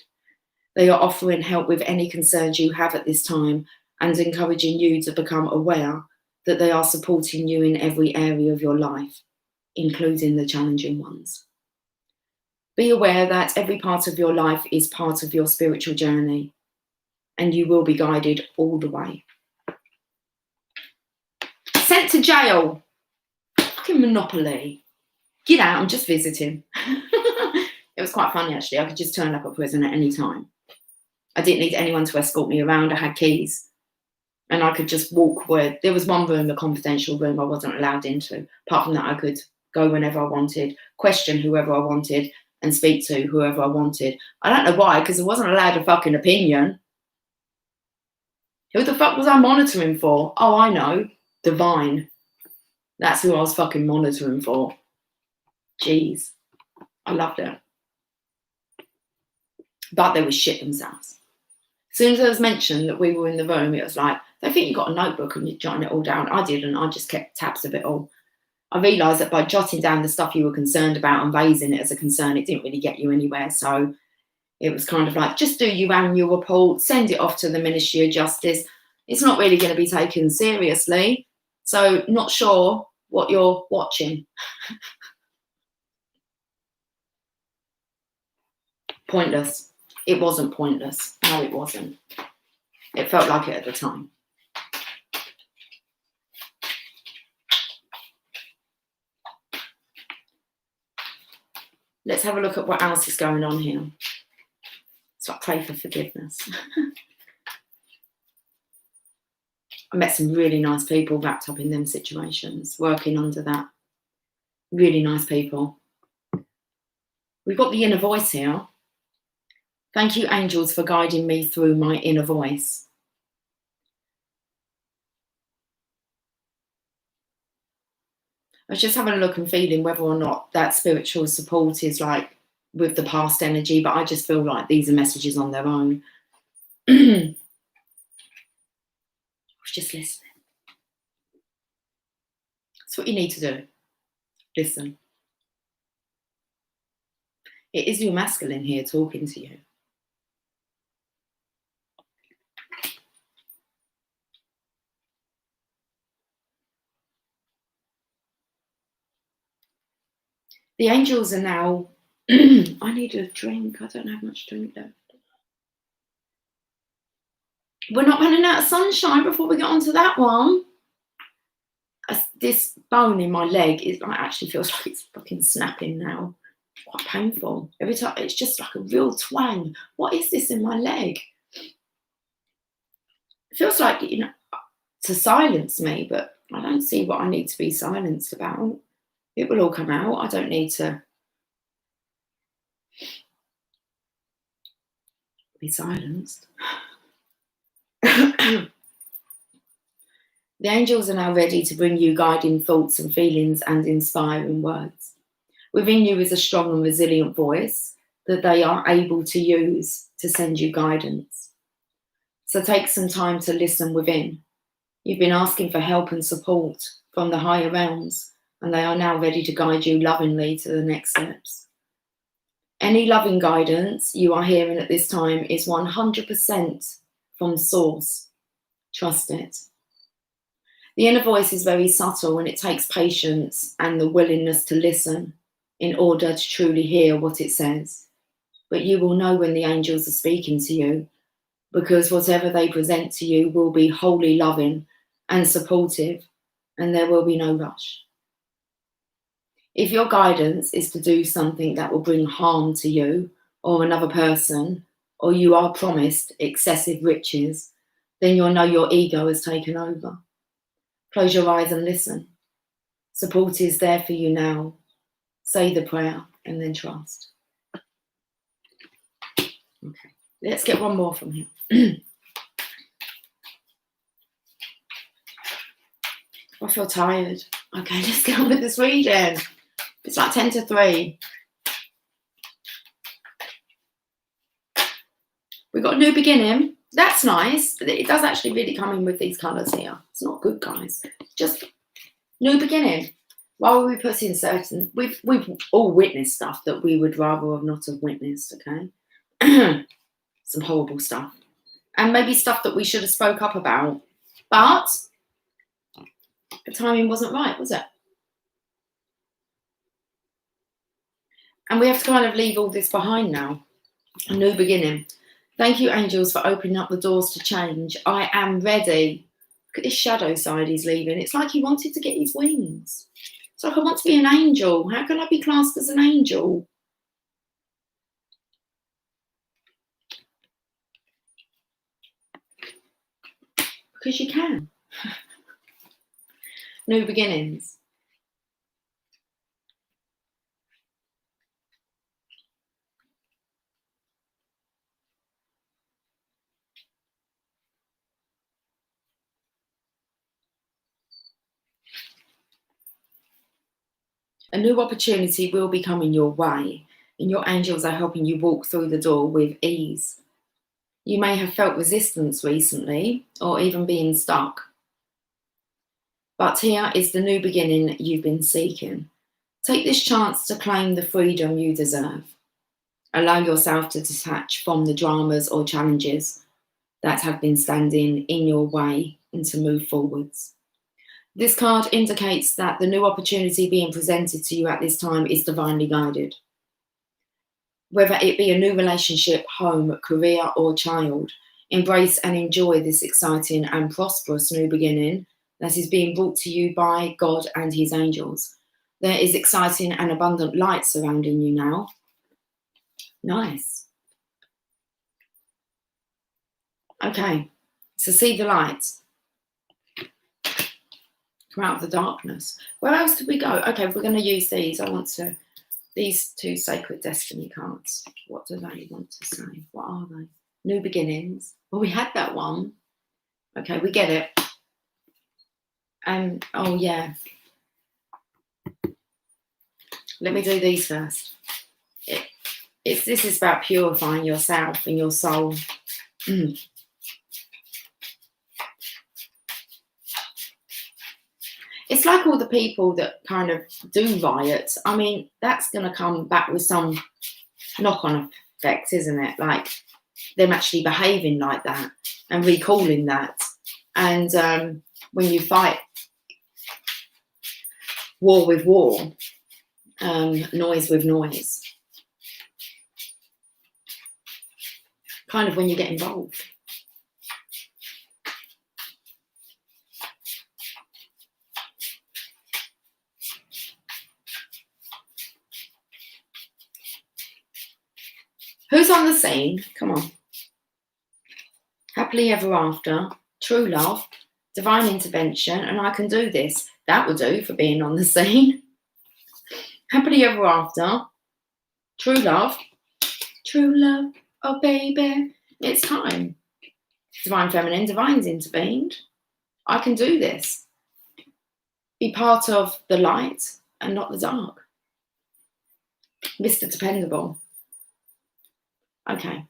They are offering help with any concerns you have at this time and encouraging you to become aware that they are supporting you in every area of your life, including the challenging ones. Be aware that every part of your life is part of your spiritual journey, and you will be guided all the way. Sent to jail. Fucking Monopoly. Get out, I'm just visiting. It was quite funny, actually. I could just turn up at prison at any time. I didn't need anyone to escort me around. I had keys. And I could just walk where... There was one room, a confidential room, I wasn't allowed into. Apart from that, I could go whenever I wanted, question whoever I wanted, and speak to whoever I wanted. I don't know why, because I wasn't allowed a fucking opinion. Who the fuck was I monitoring for? Oh, I know. divine. That's who I was fucking monitoring for. Jeez. I loved it. But they were shit themselves. As soon as it was mentioned that we were in the room, it was like, they think you got a notebook and you're jotting it all down. I didn't. I just kept tabs of it all. I realised that by jotting down the stuff you were concerned about and raising it as a concern, it didn't really get you anywhere. So it was kind of like, just do your annual report, send it off to the Ministry of Justice. It's not really going to be taken seriously. So not sure what you're watching. Pointless. It wasn't pointless. No, it wasn't. It felt like it at the time. Let's have a look at what else is going on here. So I pray for forgiveness. I met some really nice people wrapped up in them situations, working under that. Really nice people. We've got the inner voice here. Thank you, angels, for guiding me through my inner voice. I was just having a look and feeling whether or not that spiritual support is like with the past energy, but I just feel like these are messages on their own. I was just listening. That's what you need to do. Listen. It is your masculine here talking to you. The angels are now... I need a drink. I don't have much drink left. We're not running out of sunshine before we get onto that one. This bone in my leg, it actually feels like it's fucking snapping now. Quite painful. Every time, it's just like a real twang. What is this in my leg? It feels like, you know, to silence me, but I don't see what I need to be silenced about. It will all come out. I don't need to be silenced. The angels are now ready to bring you guiding thoughts and feelings and inspiring words. Within you is a strong and resilient voice that they are able to use to send you guidance. So take some time to listen within. You've been asking for help and support from the higher realms, and they are now ready to guide you lovingly to the next steps. Any loving guidance you are hearing at this time is 100% from source. Trust it. The inner voice is very subtle, and it takes patience and the willingness to listen in order to truly hear what it says. But you will know when the angels are speaking to you, because whatever they present to you will be wholly loving and supportive, and there will be no rush. If your guidance is to do something that will bring harm to you or another person, or you are promised excessive riches, then you'll know your ego has taken over. Close your eyes and listen. Support is there for you now. Say the prayer and then trust. Okay, let's get one more from him. I feel tired. Okay, let's get on with this reading. It's like 10 to 3. We've got a new beginning. That's nice. It does actually really come in with these colours here. It's not good, guys. Just new beginning. Why would we put in certain... We've all witnessed stuff that we would rather have not have witnessed, okay? Some horrible stuff. And maybe stuff that we should have spoke up about. But the timing wasn't right, was it? And we have to kind of leave all this behind now. A new beginning. Thank you, angels, for opening up the doors to change. I am ready. Look at this shadow side he's leaving. It's like he wanted to get his wings. It's like, I want to be an angel. How can I be classed as an angel? Because you can. New beginnings. A new opportunity will be coming your way, and your angels are helping you walk through the door with ease. You may have felt resistance recently, or even being stuck. But here is the new beginning you've been seeking. Take this chance to claim the freedom you deserve. Allow yourself to detach from the dramas or challenges that have been standing in your way and to move forwards. This card indicates that the new opportunity being presented to you at this time is divinely guided. Whether it be a new relationship, home, career, or child, embrace and enjoy this exciting and prosperous new beginning that is being brought to you by God and his angels. There is exciting and abundant light surrounding you now. Nice. Okay, so see the light. Come out of the darkness. Where else did we go? Okay, we're going to use these. These two Sacred Destiny cards. What do they want to say? What are they? New beginnings. Well, we had that one. Okay, we get it. Oh yeah. Let me do these first. This is about purifying yourself and your soul. It's like all the people that kind of do riots. I mean, that's going to come back with some knock-on effects, isn't it? Like them actually behaving like that and recalling that. And when you fight war with war, noise with noise, kind of when you get involved. Who's on the scene? Come on. Happily ever after, true love, divine intervention, and I can do this. That will do for being on the scene. Happily ever after, true love, oh baby, it's time. Divine feminine, divine's intervened. I can do this. Be part of the light and not the dark. Mr. Dependable. Okay,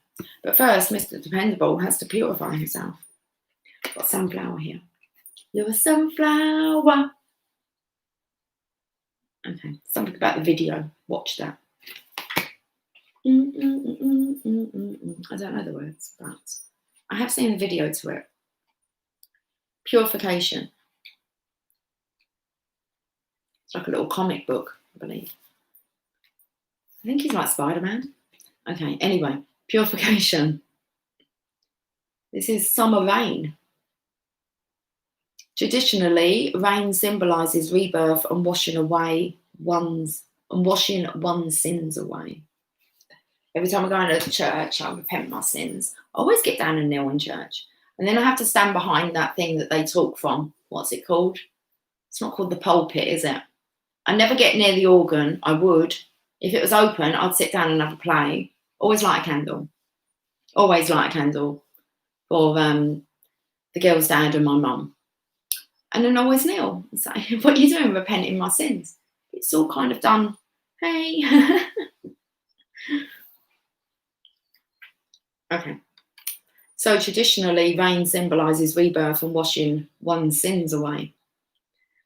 but first, Mr. Dependable has to purify himself. Got sunflower here. You're a sunflower. Okay, something about the video. Watch that. I don't know the words, but I have seen a video to it. Purification. It's like a little comic book, I believe. I think he's like Spider-Man. Okay, anyway, purification. This is summer rain. Traditionally, rain symbolises rebirth and washing one's sins away. Every time I go into church, I repent my sins. I always get down and kneel in church. And then I have to stand behind that thing that they talk from. What's it called? It's not called the pulpit, is it? I never get near the organ. I would. If it was open, I'd sit down and have a play. Always light a candle. Always light a candle for the girl's dad and my mum. And then always kneel and say, what are you doing? Repenting my sins. It's all kind of done. Hey. Okay. So traditionally, rain symbolises rebirth and washing one's sins away.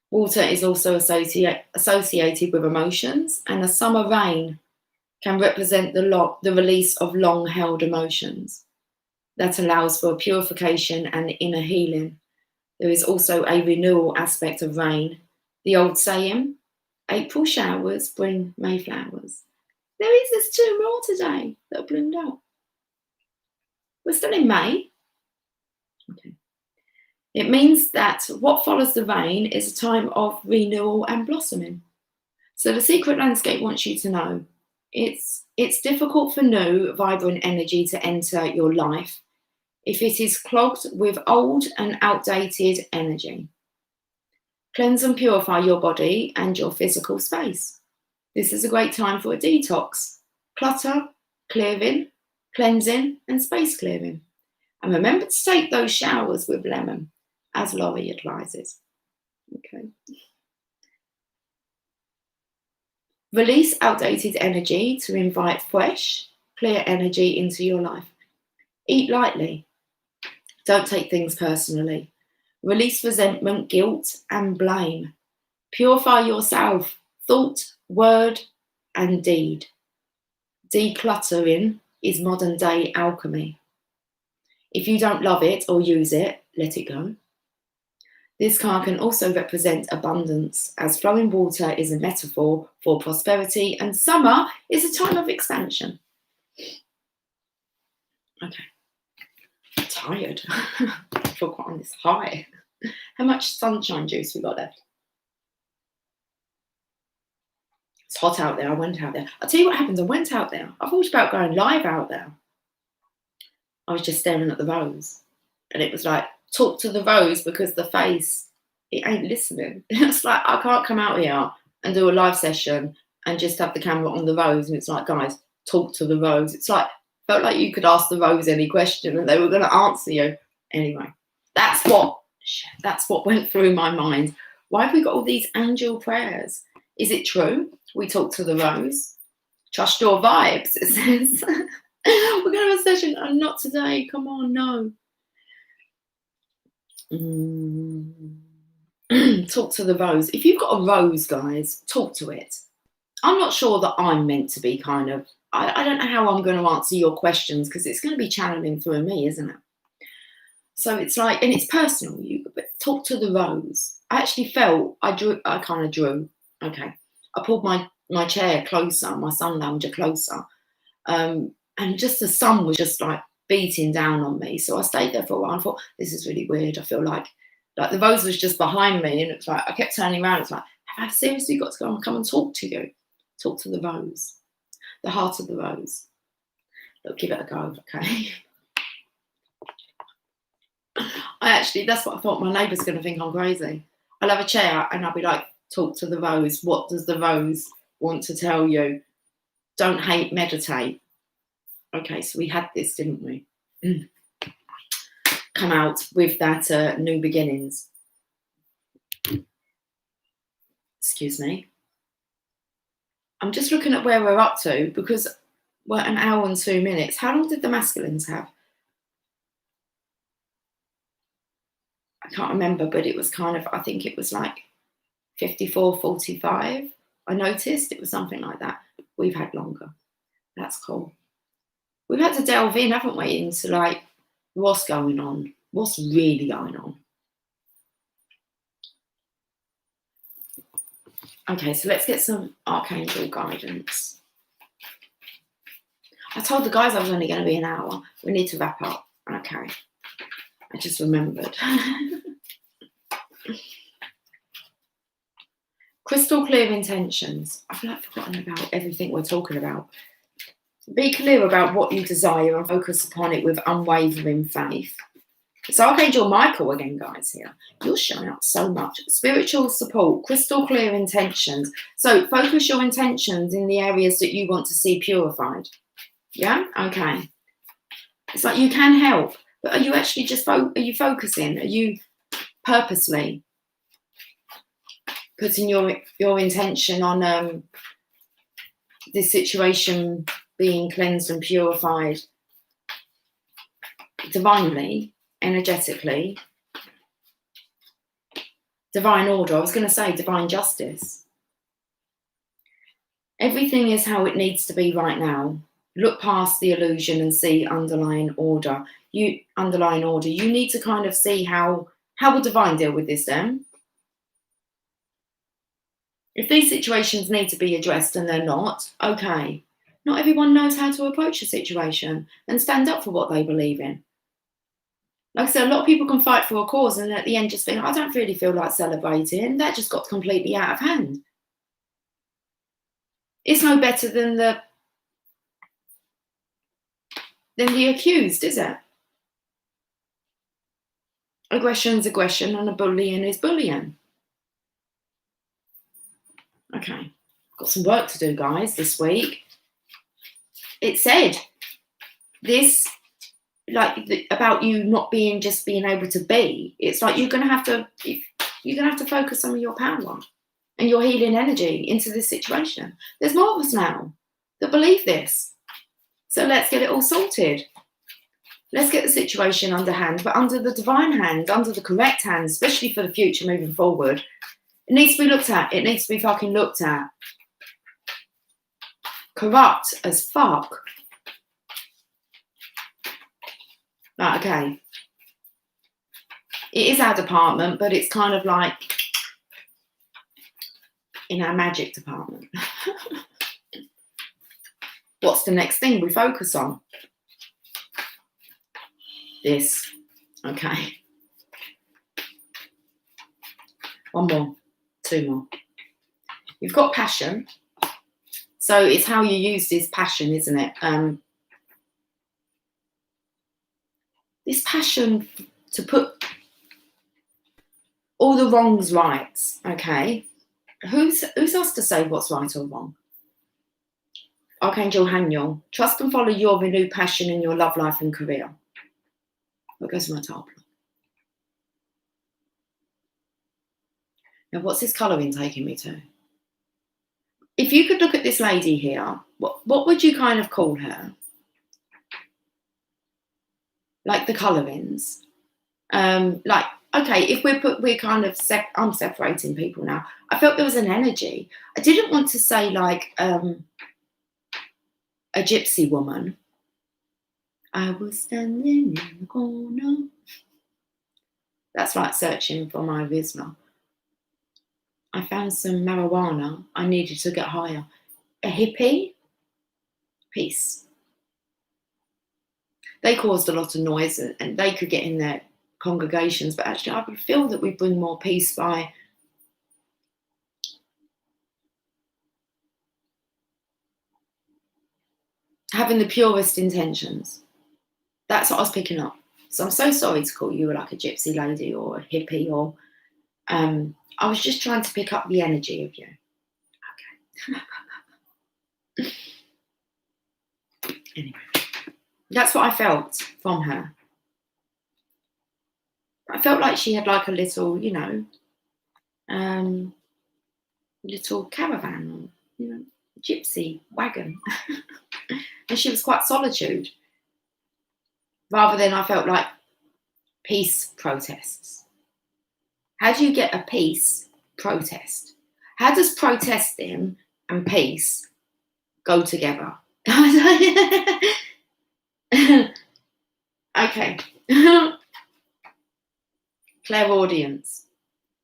Water is also associated with emotions, and a summer rain can represent the release of long-held emotions. That allows for purification and inner healing. There is also a renewal aspect of rain. The old saying, April showers bring May flowers. There's 2 more today that are bloomed out. We're still in May. Okay. It means that what follows the rain is a time of renewal and blossoming. So the secret landscape wants you to know it's difficult for new, vibrant energy to enter your life if it is clogged with old and outdated energy. Cleanse and purify your body and your physical space. This is a great time for a detox, clutter, clearing, cleansing, and space clearing. And remember to take those showers with lemon, as Laurie advises. Okay. Release outdated energy to invite fresh, clear energy into your life. Eat lightly. Don't take things personally. Release resentment, guilt, and blame. Purify yourself, thought, word, and deed. Decluttering is modern day alchemy. If you don't love it or use it, let it go. This card can also represent abundance, as flowing water is a metaphor for prosperity and summer is a time of expansion. Okay. I'm tired. I feel quite on this high. How much sunshine juice we got left? It's hot out there. I went out there. I'll tell you what happens. I went out there. I thought about going live out there. I was just staring at the rose. And it was like, talk to the rose, because the face, it ain't listening. It's like, I can't come out here and do a live session and just have the camera on the rose. And it's like, guys, talk to the rose. It's like, felt like you could ask the rose any question and they were going to answer you. Anyway, that's what went through my mind. Why have we got all these angel prayers? Is it true? We talk to the rose. Trust your vibes, it says. We're going to have a session. Oh, not today. Come on, no. Talk to the rose. If you've got a rose, guys, talk to it. I'm not sure that I'm meant to be kind of, I don't know how I'm going to answer your questions, because it's going to be channeling through me, isn't it? So it's like, and it's personal. But talk to the rose. I actually felt, I kind of drew. Okay. I pulled my chair closer, my sun lounger closer. And just the sun was just like beating down on me. So I stayed there for a while. I thought, this is really weird. I feel like the rose was just behind me. And it's like, I kept turning around. It's like, have I seriously got to go and come and talk to you? Talk to the rose. The heart of the rose. Look, give it a go, okay? That's what I thought. My neighbour's going to think I'm crazy. I'll have a chair and I'll be like, talk to the rose. What does the rose want to tell you? Don't hate, meditate. Okay, so we had this, didn't we? Come out with that new beginnings. Excuse me. I'm just looking at where we're up to, because we're an hour and 2 minutes. How long did the masculines have? I can't remember, but it was kind of, I think it was like 54, 45. I noticed it was something like that. We've had longer. That's cool. We've had to delve in, haven't we, into like what's going on, what's really going on. Okay, so let's get some archangel guidance. I told the guys I was only going to be an hour. We need to wrap up. Okay. I just remembered. Crystal clear intentions. I feel like I've forgotten about everything we're talking about. Be clear about what you desire and focus upon it with unwavering faith. It's Archangel Michael again, guys, here. You're showing up so much. Spiritual support, crystal clear intentions. So focus your intentions in the areas that you want to see purified. Yeah? Okay. It's like you can help, but are you actually just, are you focusing? Are you purposely putting your intention on this situation being cleansed and purified divinely, energetically, divine order? I was going to say divine justice. Everything is how it needs to be right now. Look past the illusion and see underlying order. You need to kind of see how will divine deal with this then? If these situations need to be addressed and they're not, okay. Not everyone knows how to approach a situation and stand up for what they believe in. Like I said, a lot of people can fight for a cause and at the end just think, I don't really feel like celebrating. That just got completely out of hand. It's no better than the accused, is it? Aggression's aggression and a bullying is bullying. Okay, got some work to do, guys, this week. It said this, about you not being able to be. It's like you're gonna have to focus on your power and your healing energy into this situation. There's more of us now that believe this. So let's get it all sorted. Let's get the situation under hand, but under the divine hand, under the correct hand, especially for the future moving forward. It needs to be looked at. It needs to be fucking looked at. Corrupt as fuck. Right, okay. It is our department, but it's kind of like in our magic department. What's the next thing we focus on? This. Okay. One more. Two more. You've got passion. So it's how you use this passion, isn't it? This passion to put all the wrongs right, okay? Who's us to say what's right or wrong? Archangel Haniel, trust and follow your renewed passion in your love life and career. What goes my top? Now, what's this colouring taking me to? If you could look at this lady here, what would you kind of call her? Like the colourings. Like, okay, if we're kind of, I'm separating people now. I felt there was an energy. I didn't want to say like a gypsy woman. I was standing in the corner. That's like searching for my Vizsla. I found some marijuana. I needed to get higher. A hippie? Peace. They caused a lot of noise and they could get in their congregations, but actually I would feel that we bring more peace by having the purest intentions. That's what I was picking up. So I'm so sorry to call you like a gypsy lady or a hippie or I was just trying to pick up the energy of you. Okay. Anyway, that's what I felt from her. I felt like she had like a little, you know, little caravan or, you know, gypsy wagon. And she was quite solitude. Rather than I felt like peace protests. How do you get a peace protest? How does protesting and peace go together? Okay. Clairaudience.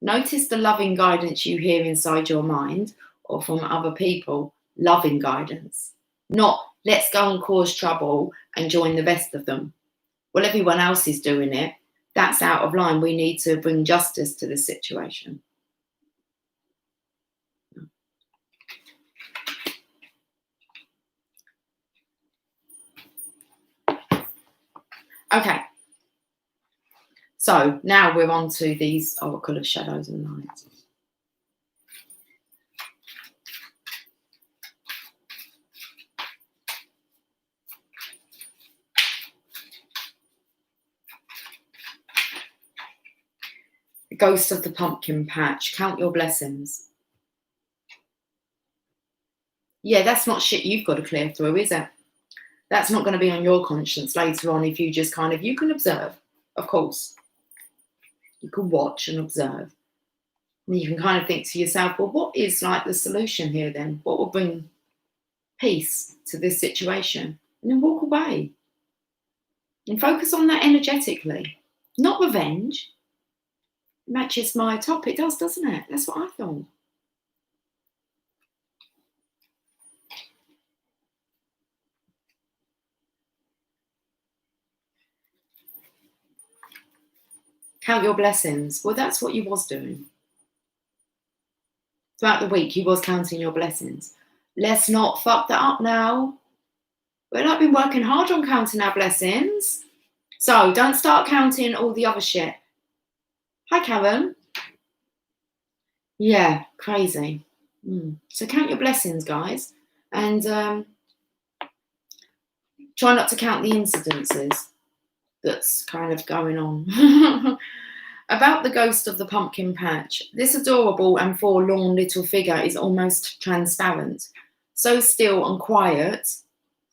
Notice the loving guidance you hear inside your mind or from other people. Loving guidance. Not let's go and cause trouble and join the rest of them. Well, everyone else is doing it. That's out of line. We need to bring justice to the situation. Okay. So now we're on to these Oracle of Shadows and Light. The Ghost of the Pumpkin Patch. Count your blessings. Yeah, that's not shit you've got to clear through, is it? That's not going to be on your conscience later on if you just kind of, you can observe, of course. You can watch and observe. And you can kind of think to yourself, well, what is like the solution here then? What will bring peace to this situation? And then walk away. And focus on that energetically. Not revenge. Matches my top. It does, doesn't it? That's what I thought. Count your blessings. Well, that's what you was doing. Throughout the week, you was counting your blessings. Let's not fuck that up now. We've not been working hard on counting our blessings. So don't start counting all the other shit. Hi, Karen. Yeah, crazy. So count your blessings, guys. And try not to count the incidences that's kind of going on. About the ghost of the pumpkin patch, this adorable and forlorn little figure is almost transparent, so still and quiet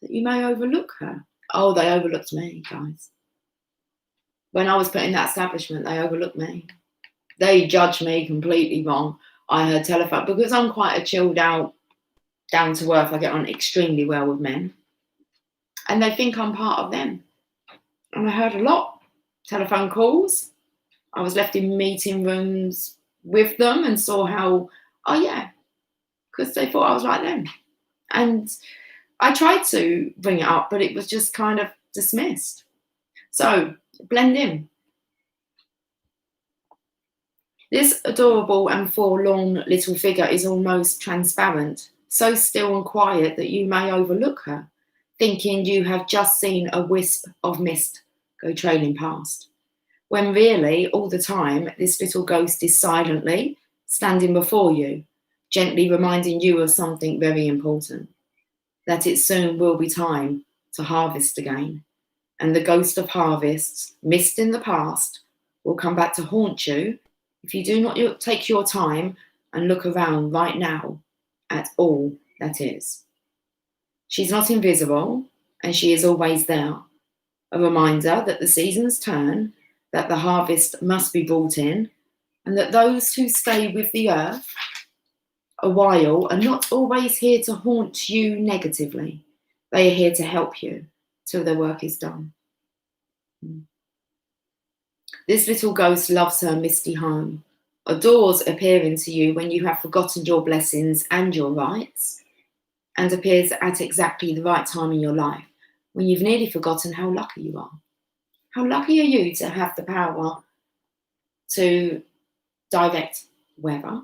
that you may overlook her. Oh, they overlooked me, guys. When I was put in that establishment, they overlooked me. They judged me completely wrong. I heard telephone, because I'm quite a chilled out, down to earth, I get on extremely well with men. And they think I'm part of them. And I heard a lot. Telephone calls. I was left in meeting rooms with them and saw how, oh yeah, because they thought I was like them. And I tried to bring it up, but it was just kind of dismissed. So blend in. This adorable and forlorn little figure is almost transparent, so still and quiet that you may overlook her, thinking you have just seen a wisp of mist go trailing past. When really, all the time, this little ghost is silently standing before you, gently reminding you of something very important, that it soon will be time to harvest again. And the ghost of harvests, missed in the past, will come back to haunt you if you do not take your time and look around right now at all that is. She's not invisible, and she is always there, a reminder that the seasons turn, that the harvest must be brought in, and that those who stay with the earth a while are not always here to haunt you negatively. They are here to help you till their work is done. This little ghost loves her misty home, adores appearing to you when you have forgotten your blessings and your rights, and appears at exactly the right time in your life when you've nearly forgotten how lucky you are. How lucky are you to have the power to direct weather,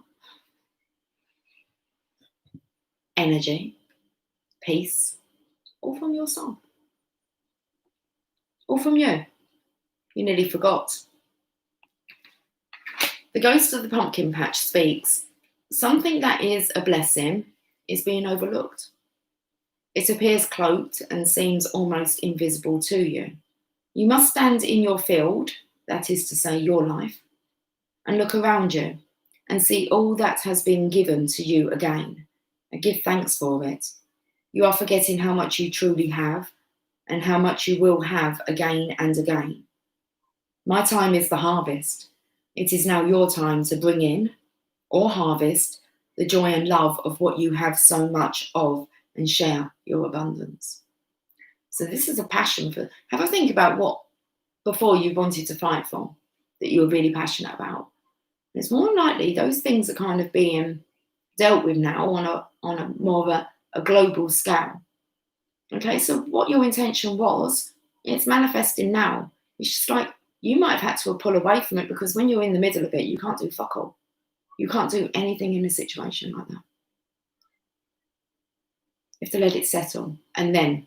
energy, peace, all from your soul, all from you. You nearly forgot. The ghost of the pumpkin patch speaks. Something that is a blessing is being overlooked. It appears cloaked and seems almost invisible to you. You must stand in your field, that is to say your life, and look around you and see all that has been given to you again, and give thanks for it. You are forgetting how much you truly have and how much you will have again and again. My time is the harvest. It is now your time to bring in, or harvest, the joy and love of what you have so much of and share your abundance. So this is a passion for, have a think about what before you wanted to fight for, that you were really passionate about. And it's more than likely those things are kind of being dealt with now on a more of a global scale. Okay, so what your intention was, it's manifesting now. It's just like you might have had to pull away from it, because when you're in the middle of it, you can't do fuck all. You can't do anything in a situation like that. You have to let it settle, and then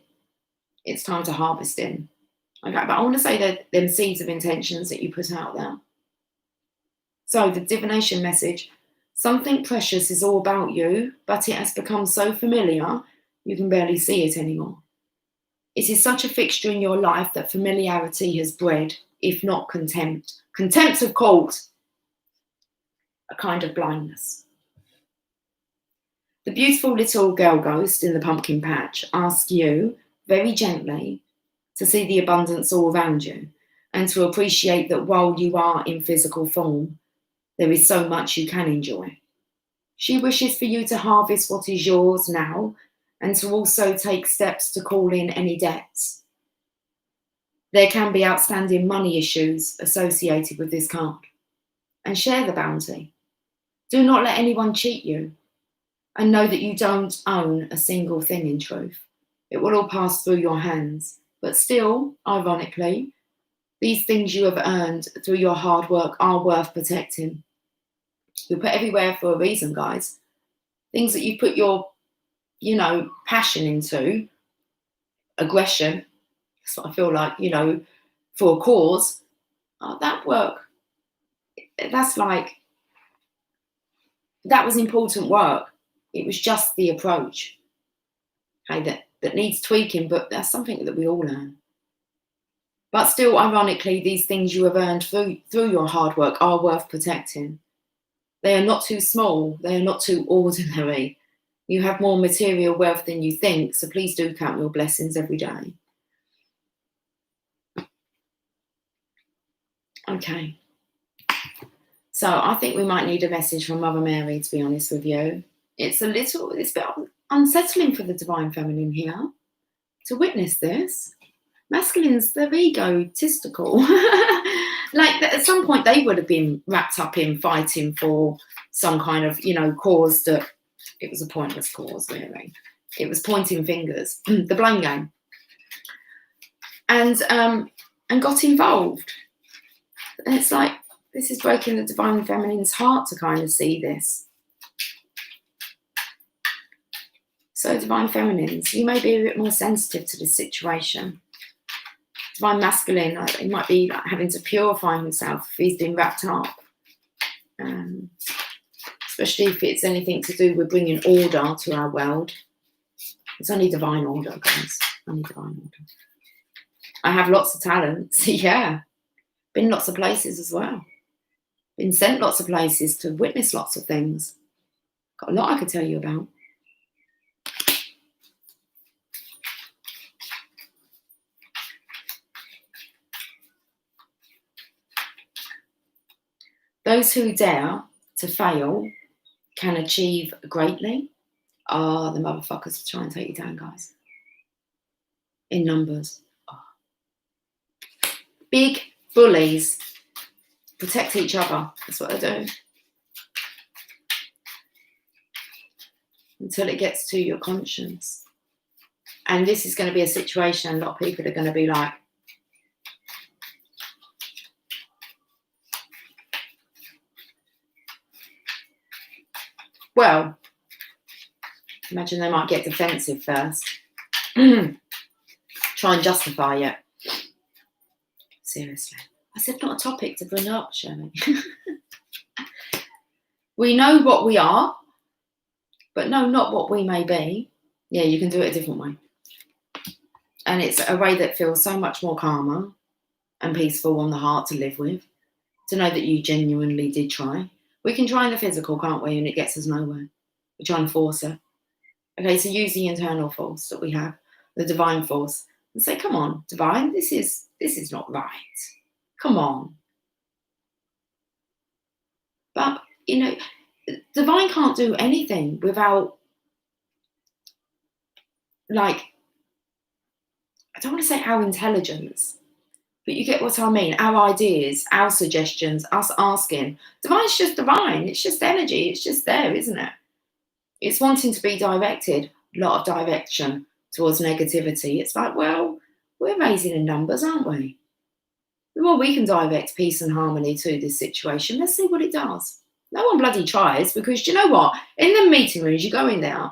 it's time to harvest in. Okay, but I want to say that them seeds of intentions that you put out there. So the divination message, something precious is all about you, but it has become so familiar, you can barely see it anymore. It is such a fixture in your life that familiarity has bred, if not contempt. Contempt have called a kind of blindness. The beautiful little girl ghost in the pumpkin patch asks you, very gently, to see the abundance all around you and to appreciate that while you are in physical form, there is so much you can enjoy. She wishes for you to harvest what is yours now and to also take steps to call in any debts. There can be outstanding money issues associated with this card. And share the bounty. Do not let anyone cheat you. And know that you don't own a single thing in truth. It will all pass through your hands. But still, ironically, these things you have earned through your hard work are worth protecting. You put everywhere for a reason, guys. Things that you put your, passion into, aggression, that's what I feel like, for a cause, that work, that was important work. It was just the approach, okay, that needs tweaking, but that's something that we all learn. But still, ironically, these things you have earned through your hard work are worth protecting. They are not too small. They are not too ordinary. You have more material wealth than you think, so please do count your blessings every day. Okay. So I think we might need a message from Mother Mary, to be honest with you. It's a bit unsettling for the Divine Feminine here to witness this. Masculines, they're egotistical. Like at some point they would have been wrapped up in fighting for some kind of, cause that it was a pointless cause, really. It was pointing fingers, the blame game. And got involved. And it's like, this is breaking the Divine Feminine's heart to kind of see this. So Divine Feminines, you may be a bit more sensitive to this situation. Divine Masculine, he might be like having to purify himself if he's been wrapped up. Especially if it's anything to do with bringing order to our world. It's only divine order, guys. Only divine order. I have lots of talents, yeah. Been lots of places as well. Been sent lots of places to witness lots of things. Got a lot I could tell you about. Those who dare to fail can achieve greatly. The motherfuckers try and take you down, guys. In numbers. Big bullies protect each other. That's what they do. Until it gets to your conscience. And this is going to be a situation a lot of people are going to be like, well, imagine they might get defensive first. Try and justify it. Seriously. I said not a topic to bring up, Shirley. We know what we are, but no, not what we may be. Yeah, you can do it a different way. And it's a way that feels so much more calmer and peaceful on the heart to live with. To know that you genuinely did try. We can try in the physical, can't we? And it gets us nowhere. We try and force it. Okay, so use the internal force that we have, the divine force, and say, come on, divine, this is not right. Come on. But, divine can't do anything without, I don't want to say our intelligence, but you get what I mean. Our ideas, our suggestions, us asking. Divine's just divine. It's just energy. It's just there, isn't it? It's wanting to be directed. A lot of direction towards negativity. It's like, well, we're raising in numbers, aren't we? The more we can direct peace and harmony to this situation, let's see what it does. No one bloody tries, because you know what? In the meeting rooms, you go in there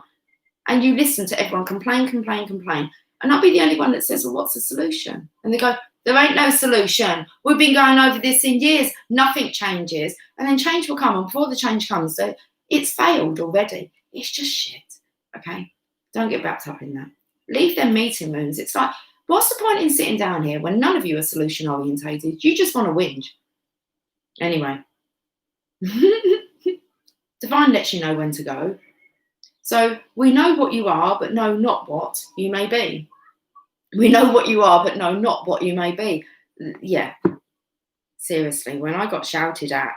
and you listen to everyone complain. And I'll be the only one that says, well, what's the solution? And they go, there ain't no solution. We've been going over this in years. Nothing changes. And then change will come. And before the change comes, so it's failed already. It's just shit. Okay? Don't get wrapped up in that. Leave them meeting rooms. It's like, what's the point in sitting down here when none of you are solution orientated? You just want to whinge. Anyway. Divine lets you know when to go. So we know what you are, but know not what you may be. We know what you are, but know not what you may be. Yeah. Seriously, when I got shouted at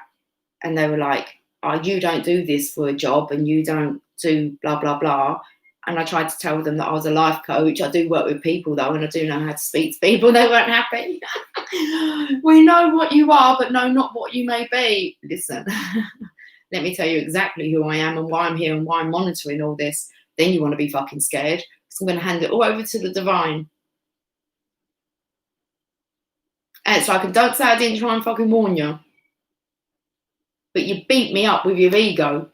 and they were like, oh, you don't do this for a job and you don't do blah, blah, blah. And I tried to tell them that I was a life coach. I do work with people, though, and I do know how to speak to people. They weren't happy. We know what you are, but know not what you may be. Listen, let me tell you exactly who I am and why I'm here and why I'm monitoring all this. Then you want to be fucking scared. So I'm going to hand it all over to the divine. And it's like, don't say I didn't try and fucking warn you. But you beat me up with your ego.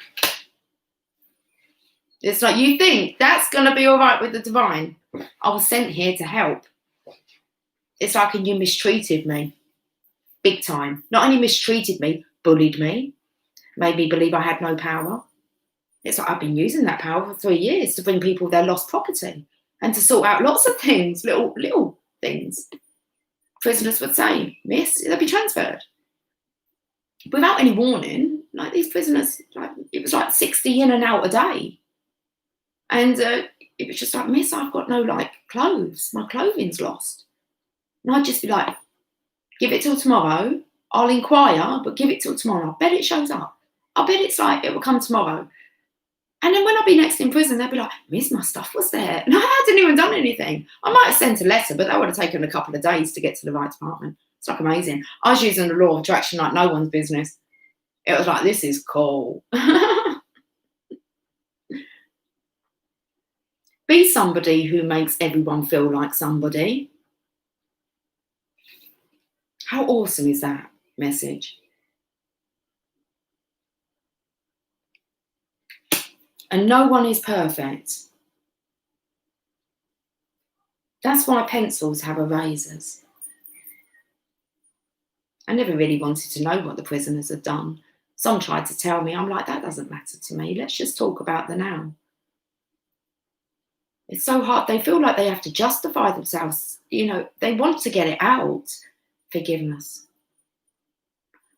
It's like, you think that's going to be all right with the divine? I was sent here to help. It's like, and you mistreated me. Big time. Not only mistreated me, bullied me. Made me believe I had no power. It's like, I've been using that power for 3 years to bring people their lost property. And to sort out lots of things, little things. prisoners would say, "Miss, they'll be transferred." Without any warning, like these prisoners, like it was like 60 in and out a day. And it was just like, "Miss, I've got no like clothes. My clothing's lost." And I'd just be like, "Give it till tomorrow. I'll inquire, but give it till tomorrow. I bet it shows up. I bet it's like it will come tomorrow." And then when I'd be next in prison, they'd be like, "Miss, my stuff was there." And I hadn't even done anything. I might have sent a letter, but that would have taken a couple of days to get to the right department. It's like amazing. I was using the law of attraction like no one's business. It was like, this is cool. Be somebody who makes everyone feel like somebody. How awesome is that message? And no one is perfect. That's why pencils have erasers. I never really wanted to know what the prisoners had done. Some tried to tell me. I'm like, that doesn't matter to me. Let's just talk about the now. It's so hard. They feel like they have to justify themselves. You know, they want to get it out. Forgiveness.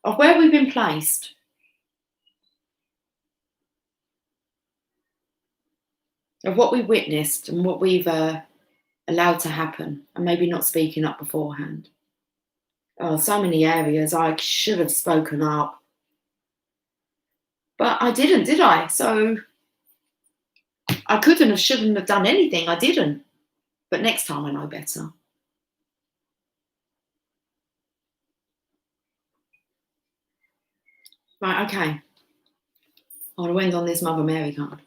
Of where we've been placed. Of what we witnessed and what we've allowed to happen, and maybe not speaking up beforehand. Oh, so many areas I should have spoken up. But I didn't, did I? So I couldn't have, shouldn't have done anything. I didn't. But next time I know better. Right, okay. I'll end on this Mother Mary card.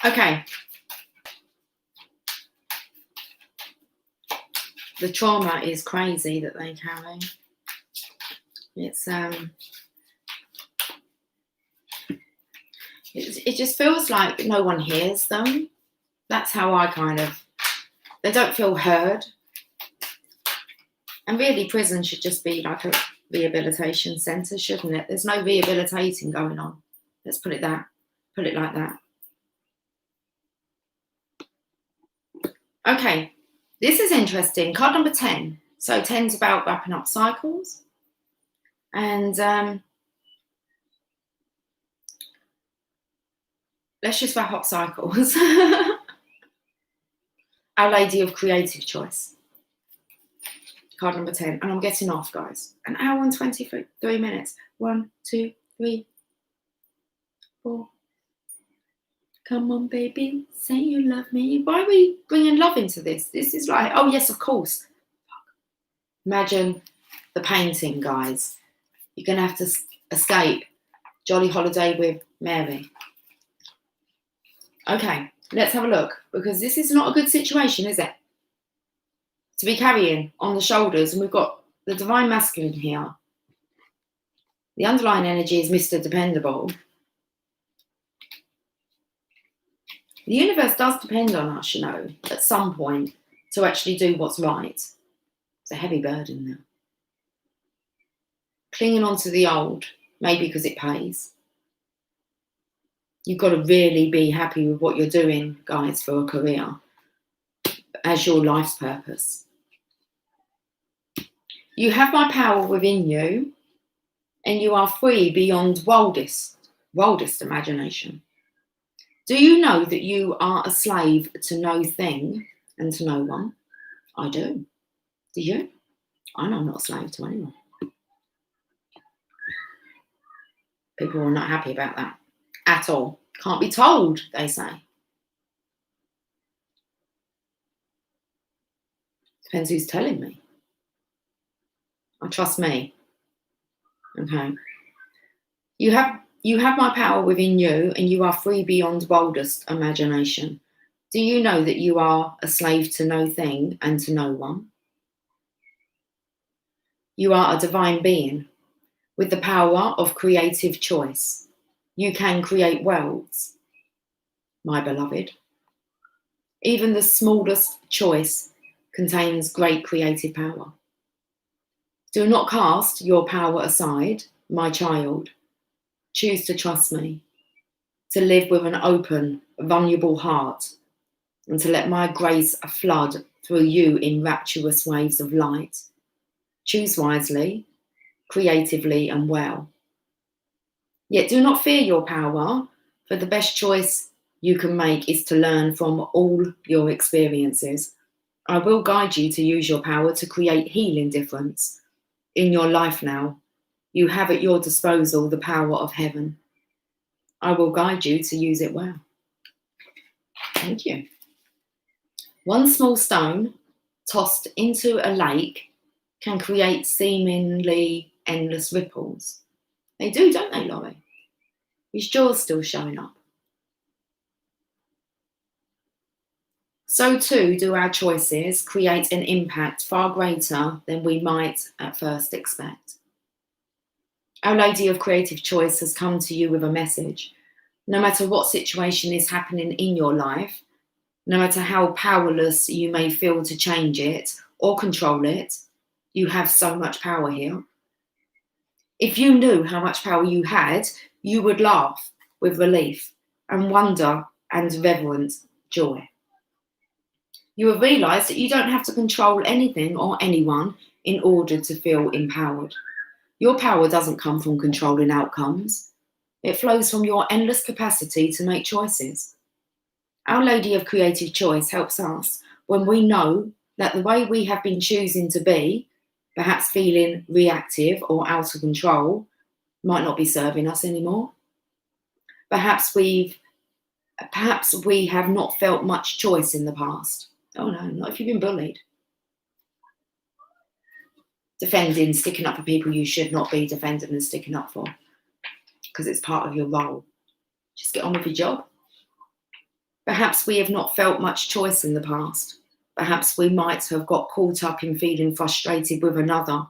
Okay. The trauma is crazy that they carry. It just feels like no one hears them. That's how I they don't feel heard. And really, prison should just be like a rehabilitation centre, shouldn't it? There's no rehabilitating going on. Let's put it like that. Okay, this is interesting. Card number 10. So 10's about wrapping up cycles. And let's just wrap up cycles. Our Lady of Creative Choice. Card number 10. And I'm getting off, guys. An hour and 23 minutes. 1, 2, 3, 4. Come on, baby, say you love me. Why are we bringing love into this? This is like, oh, yes, of course. Imagine the painting, guys. You're going to have to escape. Jolly holiday with Mary. Okay, let's have a look. Because this is not a good situation, is it? To be carrying on the shoulders. And we've got the Divine Masculine here. The underlying energy is Mr. Dependable. The universe does depend on us, you know, at some point to actually do what's right. It's a heavy burden there. Clinging on to the old, maybe because it pays. You've got to really be happy with what you're doing, guys, for a career as your life's purpose. You have my power within you, and you are free beyond wildest imagination. Do you know that you are a slave to no thing and to no one? I do. Do you? I know I'm not a slave to anyone. People are not happy about that at all. Can't be told, they say. Depends who's telling me. I trust me. Okay. You have my power within you, and you are free beyond wildest imagination. Do you know that you are a slave to no thing and to no one? You are a divine being with the power of creative choice. You can create worlds, my beloved. Even the smallest choice contains great creative power. Do not cast your power aside, my child. Choose to trust me, to live with an open, vulnerable heart, and to let my grace flood through you in rapturous waves of light. Choose wisely, creatively, and well. Yet do not fear your power, for the best choice you can make is to learn from all your experiences. I will guide you to use your power to create healing difference in your life now. You have at your disposal the power of heaven. I will guide you to use it well. Thank you. One small stone tossed into a lake can create seemingly endless ripples. They do, don't they, Laurie? His jaw's still showing up. So too do our choices create an impact far greater than we might at first expect. Our Lady of Creative Choice has come to you with a message. No matter what situation is happening in your life, no matter how powerless you may feel to change it or control it, you have so much power here. If you knew how much power you had, you would laugh with relief and wonder and reverent joy. You have realised that you don't have to control anything or anyone in order to feel empowered. Your power doesn't come from controlling outcomes. It flows from your endless capacity to make choices. Our Lady of Creative Choice helps us when we know that the way we have been choosing to be, perhaps feeling reactive or out of control, might not be serving us anymore. Perhaps we have not felt much choice in the past. Oh no, not if you've been bullied. Defending, sticking up for people you should not be defending and sticking up for, because it's part of your role. Just get on with your job. Perhaps we have not felt much choice in the past. Perhaps we might have got caught up in feeling frustrated with another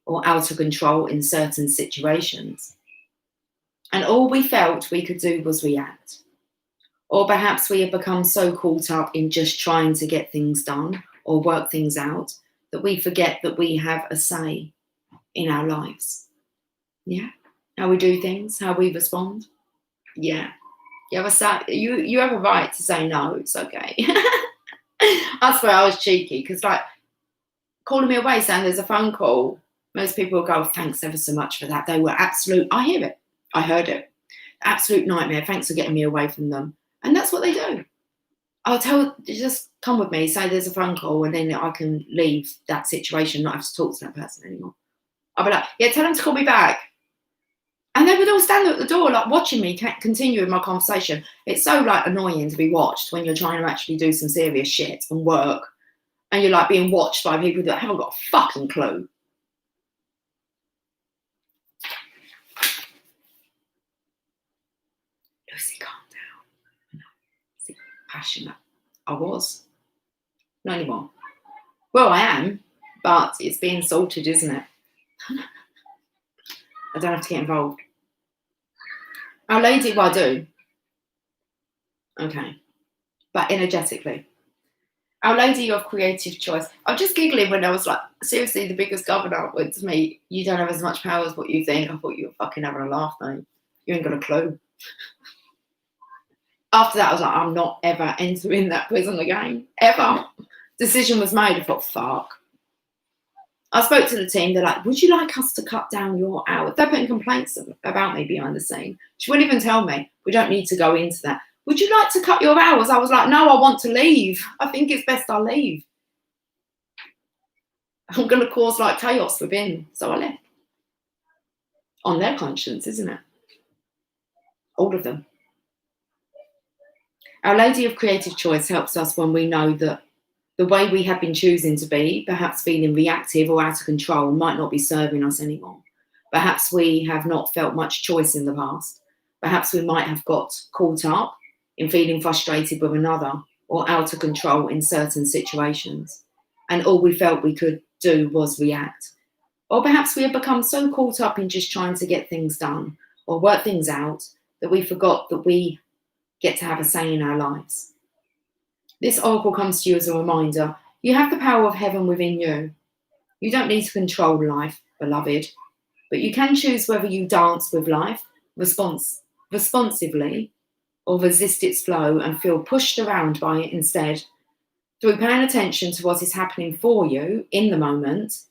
or out of control in certain situations. And all we felt we could do was react. Or perhaps we have become so caught up in just trying to get things done or work things out that we forget that we have a say in our lives. Yeah? How we do things, how we respond. Yeah. You have a right to say no, it's okay. I swear I was cheeky, because like calling me away saying there's a phone call, most people will go, thanks ever so much for that. They were absolute, I hear it, I heard it. Absolute nightmare, thanks for getting me away from them. And that's what they do. I'll tell, just come with me, say there's a phone call, and then I can leave that situation, not have to talk to that person anymore. I'll be like, yeah, tell them to call me back. And they would all stand at the door, like watching me continue with my conversation. It's so like annoying to be watched when you're trying to actually do some serious shit and work, and you're like being watched by people that haven't got a fucking clue. Lucy, calm down. See, passionate. I was. Not anymore. Well, I am, but it's being salted, isn't it? I don't have to get involved. Our Lady, well, I do. Okay. But energetically. Our Lady of Creative Choice. I was just giggling when I was like, seriously, the biggest governor went to me, you don't have as much power as what you think. I thought you were fucking having a laugh, though. You ain't got a clue. After that, I was like, I'm not ever entering that prison again. Ever. Decision was made. I thought, fuck. I spoke to the team. They're like, would you like us to cut down your hours? They're putting complaints about me behind the scene. She wouldn't even tell me. We don't need to go into that. Would you like to cut your hours? I was like, no, I want to leave. I think it's best I leave. I'm going to cause like chaos within. So I left. On their conscience, isn't it? All of them. Our Lady of Creative Choice helps us when we know that the way we have been choosing to be, perhaps feeling reactive or out of control, might not be serving us anymore. Perhaps we have not felt much choice in the past. Perhaps we might have got caught up in feeling frustrated with another or out of control in certain situations, and all we felt we could do was react. Or perhaps we had become so caught up in just trying to get things done or work things out that we forgot that we get to have a say in our lives. This oracle comes to you as a reminder: you have the power of heaven within you. You don't need to control life, beloved, but you can choose whether you dance with life responsively or resist its flow and feel pushed around by it instead. Through paying attention to what is happening for you in the moment,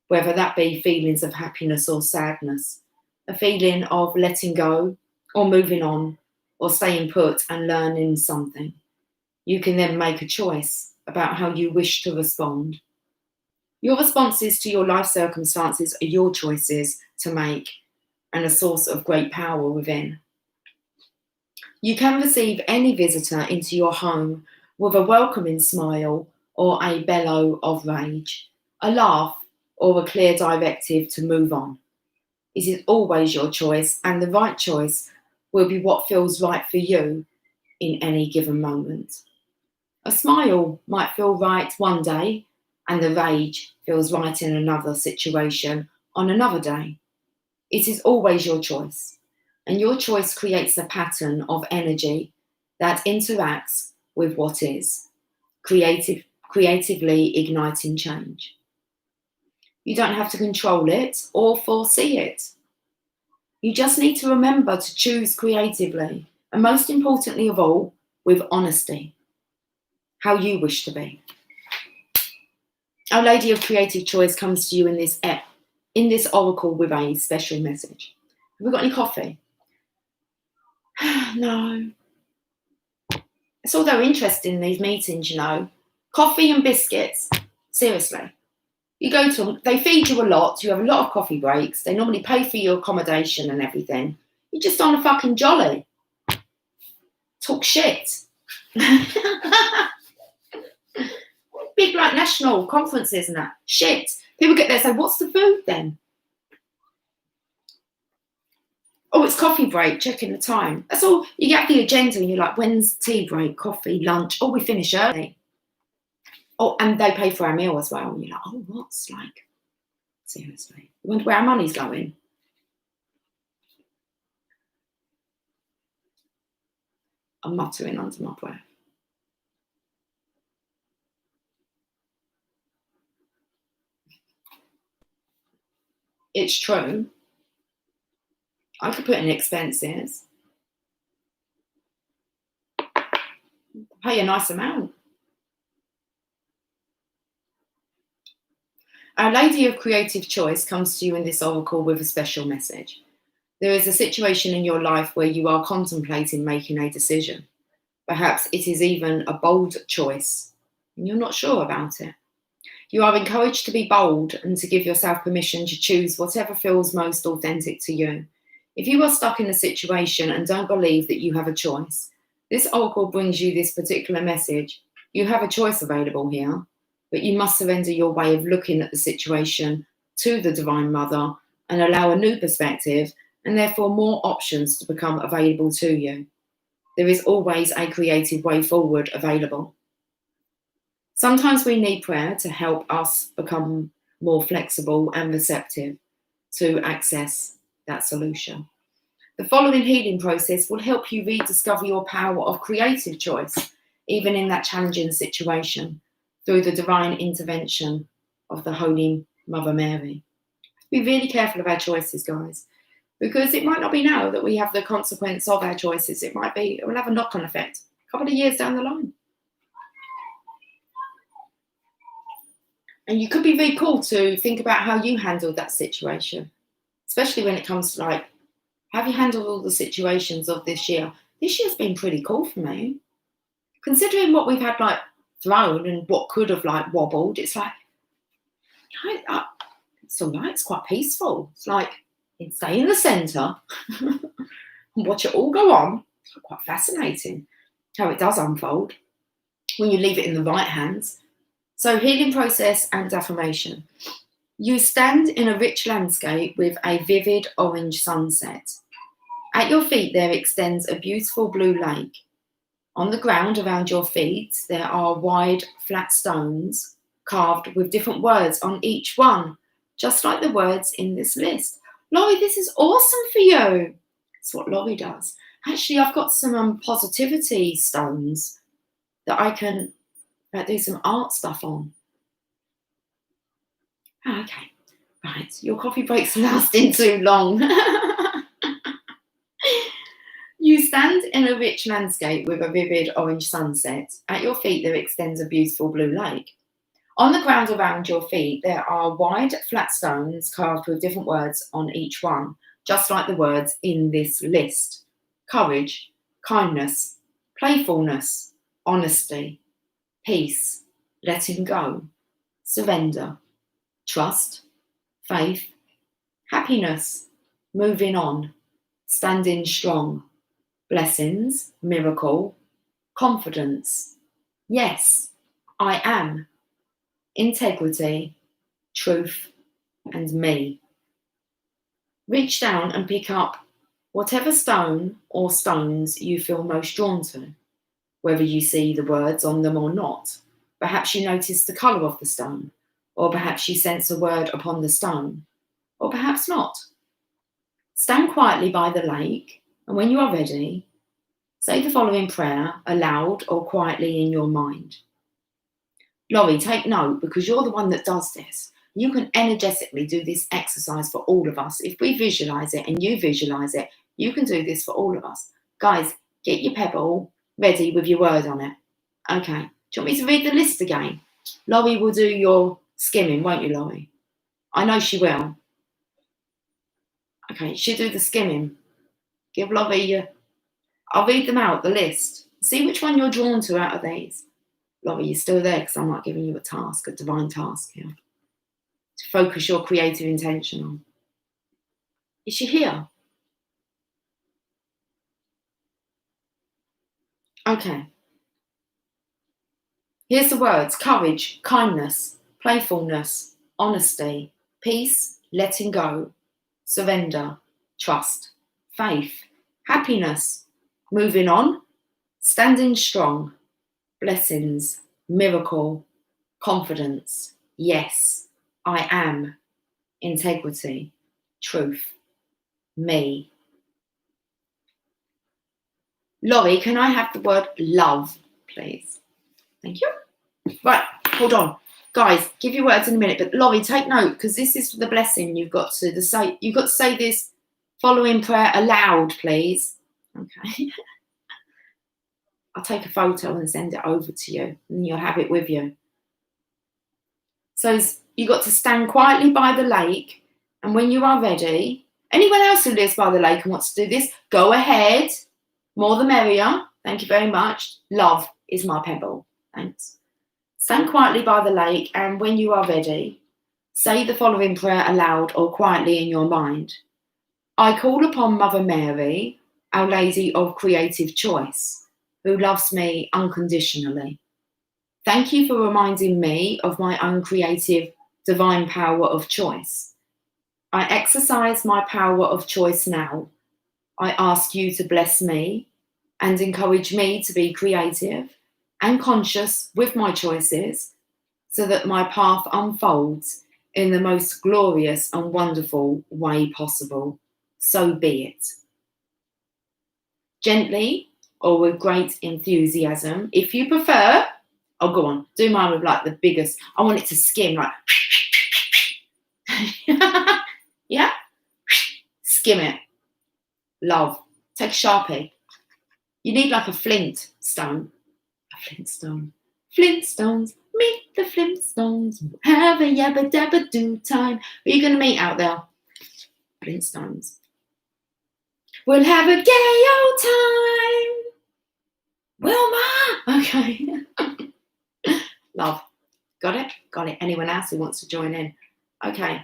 whether that be feelings of happiness or sadness, a feeling of letting go or moving on or staying put and learning something, you can then make a choice about how you wish to respond. Your responses to your life circumstances are your choices to make and a source of great power within. You can receive any visitor into your home with a welcoming smile or a bellow of rage, a laugh or a clear directive to move on. It is always your choice, and the right choice will be what feels right for you in any given moment. A smile might feel right one day, and the rage feels right in another situation on another day. It is always your choice, and your choice creates a pattern of energy that interacts with what is, creatively igniting change. You don't have to control it or foresee it. You just need to remember to choose creatively, and most importantly of all, with honesty, how you wish to be. Our Lady of Creative Choice comes to you in this oracle with a special message. Have we got any coffee? No. It's although interesting in these meetings, you know. Coffee and biscuits. Seriously. You go to them, they feed you a lot, you have a lot of coffee breaks, they normally pay for your accommodation and everything. You're just on a fucking jolly. Talk shit. Big like national conferences and that. Shit. People get there and say, what's the food then? Oh, it's coffee break, checking the time. That's all. You get the agenda and you're like, when's tea break, coffee, lunch? Oh, we finish early. Oh, and they pay for our meal as well. And you're like, oh, what's like, seriously. You wonder where our money's going. I'm muttering under my breath. It's true. I could put in expenses. Pay a nice amount. Our Lady of Creative Choice comes to you in this oracle with a special message. There is a situation in your life where you are contemplating making a decision. Perhaps it is even a bold choice, and you're not sure about it. You are encouraged to be bold and to give yourself permission to choose whatever feels most authentic to you. If you are stuck in a situation and don't believe that you have a choice, this oracle brings you this particular message. You have a choice available here, but you must surrender your way of looking at the situation to the Divine Mother and allow a new perspective and therefore more options to become available to you. There is always a creative way forward available. Sometimes we need prayer to help us become more flexible and receptive to access that solution. The following healing process will help you rediscover your power of creative choice, even in that challenging situation, through the divine intervention of the Holy Mother Mary. Be really careful of our choices, guys, because it might not be now that we have the consequence of our choices. It will have a knock-on effect a couple of years down the line. And you could be very cool to think about how you handled that situation, especially when it comes to like, have you handled all the situations of this year? This year's been pretty cool for me. Considering what we've had like thrown and what could have like wobbled, it's like, it's all right, it's quite peaceful. It's like, stay in the centre and watch it all go on. It's quite fascinating how it does unfold when you leave it in the right hands. So healing process and affirmation. You stand in a rich landscape with a vivid orange sunset. At your feet there extends a beautiful blue lake. On the ground around your feet, there are wide, flat stones carved with different words on each one, just like the words in this list. Laurie, this is awesome for you. That's what Laurie does. Actually, I've got some positivity stones that I can do some art stuff on. Oh, okay, right. Your coffee break's lasting too long. You stand in a rich landscape with a vivid orange sunset. At your feet, there extends a beautiful blue lake. On the ground around your feet, there are wide, flat stones carved with different words on each one, just like the words in this list: courage, kindness, playfulness, honesty, peace, letting go, surrender, trust, faith, happiness, moving on, standing strong, blessings, miracle, confidence, yes, I am, integrity, truth, and me. Reach down and pick up whatever stone or stones you feel most drawn to, whether you see the words on them or not. Perhaps you notice the colour of the stone, or perhaps you sense a word upon the stone, or perhaps not. Stand quietly by the lake, and when you are ready, say the following prayer aloud or quietly in your mind. Laurie, take note, because you're the one that does this. You can energetically do this exercise for all of us. If we visualize it and you visualize it, you can do this for all of us. Guys, get your pebble ready with your word on it. Okay. Do you want me to read the list again? Laurie will do your skimming, won't you, Laurie? I know she will. Okay, she'll do the skimming. Give Laurie I'll read them out, the list. See which one you're drawn to out of these. Laurie, you're still there because I'm not giving you a task, a divine task here. To focus your creative intention on. Is she here? Okay. Here's the words: courage, kindness, playfulness, honesty, peace, letting go, surrender, trust, faith, happiness, moving on, standing strong, blessings, miracle, confidence, yes, I am, integrity, truth, me. Laurie, can I have the word love, please? Thank you. Right, hold on. Guys, give your words in a minute, but Laurie, take note, because this is for the blessing. You've got to say this following prayer aloud, please. Okay. I'll take a photo and send it over to you, and you'll have it with you. So you got to stand quietly by the lake, and when you are ready, anyone else who lives by the lake and wants to do this, go ahead. More the merrier. Thank you very much. Love is my pebble. Thanks. Stand quietly by the lake, and when you are ready, say the following prayer aloud or quietly in your mind. I call upon Mother Mary, Our Lady of Creative Choice, who loves me unconditionally. Thank you for reminding me of my own creative, divine power of choice. I exercise my power of choice now. I ask you to bless me and encourage me to be creative and conscious with my choices so that my path unfolds in the most glorious and wonderful way possible. So be it. Gently or with great enthusiasm, if you prefer. Oh, go on. Do mine with like the biggest. I want it to skim like. Yeah? Skim it. Love. Take a Sharpie. You need like a flint stone. A flintstone. Flintstones. Meet the Flintstones. Have a yabba dabba do time. Who are you going to meet out there? Flintstones. We'll have a gay old time. Wilma. Okay. Love. Got it? Got it. Anyone else who wants to join in? Okay.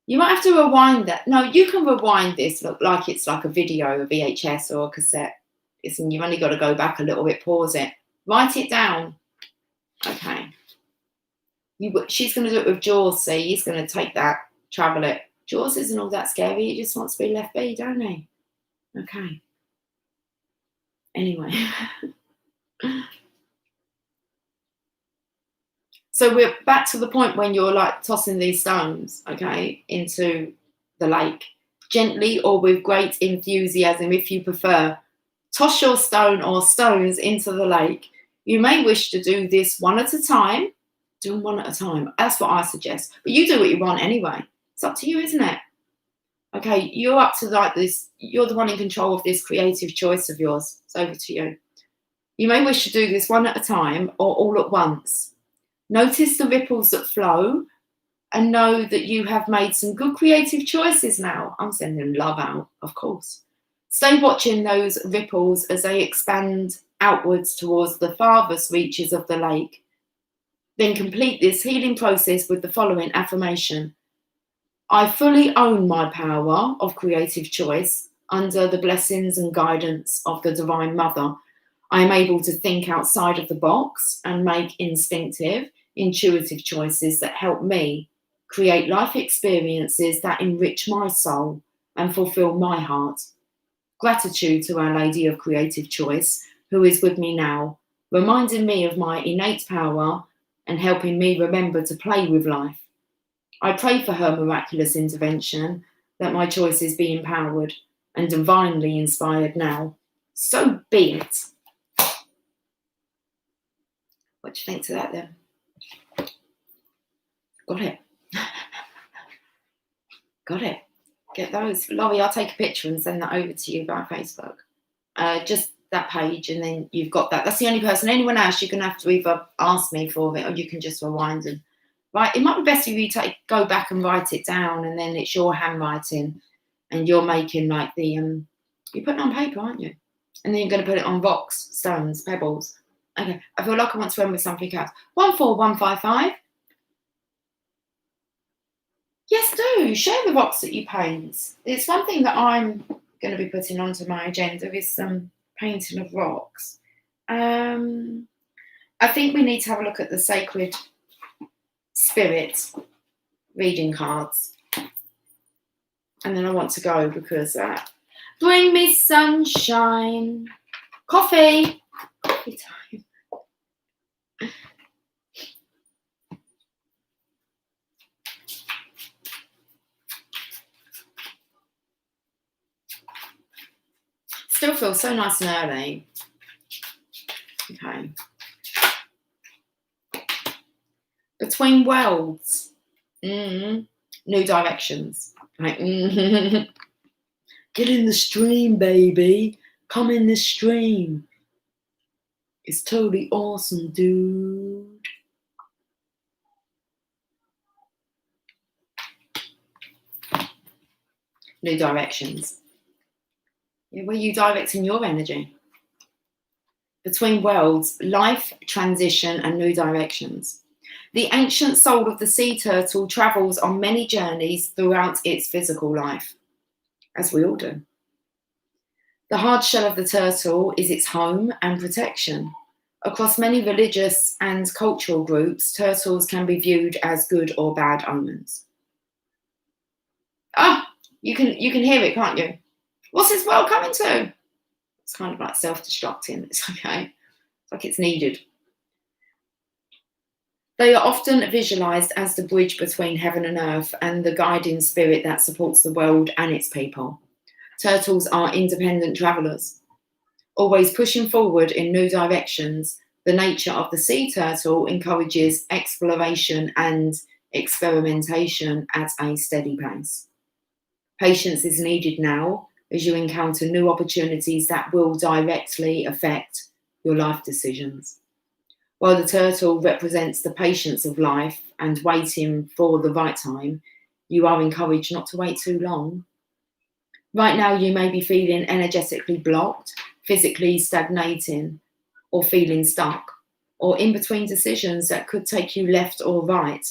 You might have to rewind that. No, you can rewind this like it's like a video, a VHS or a cassette. You've only got to go back a little bit, pause it. Write it down. Okay. She's going to do it with Jaws, see? He's going to take that, travel it. Jaws isn't all that scary. He just wants to be left be, don't he? Okay. Anyway. So we're back to the point when you're like tossing these stones, okay, into the lake. Gently or with great enthusiasm, if you prefer. Toss your stone or stones into the lake. You may wish to do this one at a time. Do them one at a time. That's what I suggest. But you do what you want anyway. It's up to you, isn't it? Okay, you're up to like this. You're the one in control of this creative choice of yours. It's over to you. You may wish to do this one at a time or all at once. Notice the ripples that flow and know that you have made some good creative choices now. I'm sending love out, of course. Stay watching those ripples as they expand outwards towards the farthest reaches of the lake. Then complete this healing process with the following affirmation. I fully own my power of creative choice under the blessings and guidance of the Divine Mother. I am able to think outside of the box and make instinctive, intuitive choices that help me create life experiences that enrich my soul and fulfill my heart. Gratitude to Our Lady of Creative Choice, who is with me now, reminding me of my innate power and helping me remember to play with life. I pray for her miraculous intervention, that my choices be empowered and divinely inspired now. So be it. What do you think to that then? Got it. Got it. Get those. Laurie, I'll take a picture and send that over to you by Facebook. Just that page, and then you've got that. That's the only person. Anyone else, you're going to have to either ask me for it or you can just rewind and write. It might be best if you go back and write it down, and then it's your handwriting and you're making like the, you're putting it on paper, aren't you? And then you're going to put it on rocks, stones, pebbles. Okay, I feel like I want to end with something else. 14155. Yes, do. Share the rocks that you paint. It's one thing that I'm going to be putting onto my agenda is some painting of rocks. I think we need to have a look at the Sacred Spirit reading cards. And then I want to go because bring me sunshine. Coffee. Coffee time. Still feels so nice and early. Okay. Between worlds. New directions. Like, Get in the stream, baby. Come in the stream. It's totally awesome, dude. New directions. Where are you directing your energy? Between worlds, life, transition, and new directions. The ancient soul of the sea turtle travels on many journeys throughout its physical life, as we all do. The hard shell of the turtle is its home and protection. Across many religious and cultural groups, turtles can be viewed as good or bad omens. You can hear it, can't you? What's this world coming to? It's kind of like self-destructing. It's okay. It's like it's needed. They are often visualized as the bridge between heaven and earth and the guiding spirit that supports the world and its people. Turtles are independent travelers, always pushing forward in new directions. The nature of the sea turtle encourages exploration and experimentation at a steady pace. Patience is needed now as you encounter new opportunities that will directly affect your life decisions. While the turtle represents the patience of life and waiting for the right time, you are encouraged not to wait too long. Right now, you may be feeling energetically blocked, physically stagnating, or feeling stuck, or in between decisions that could take you left or right,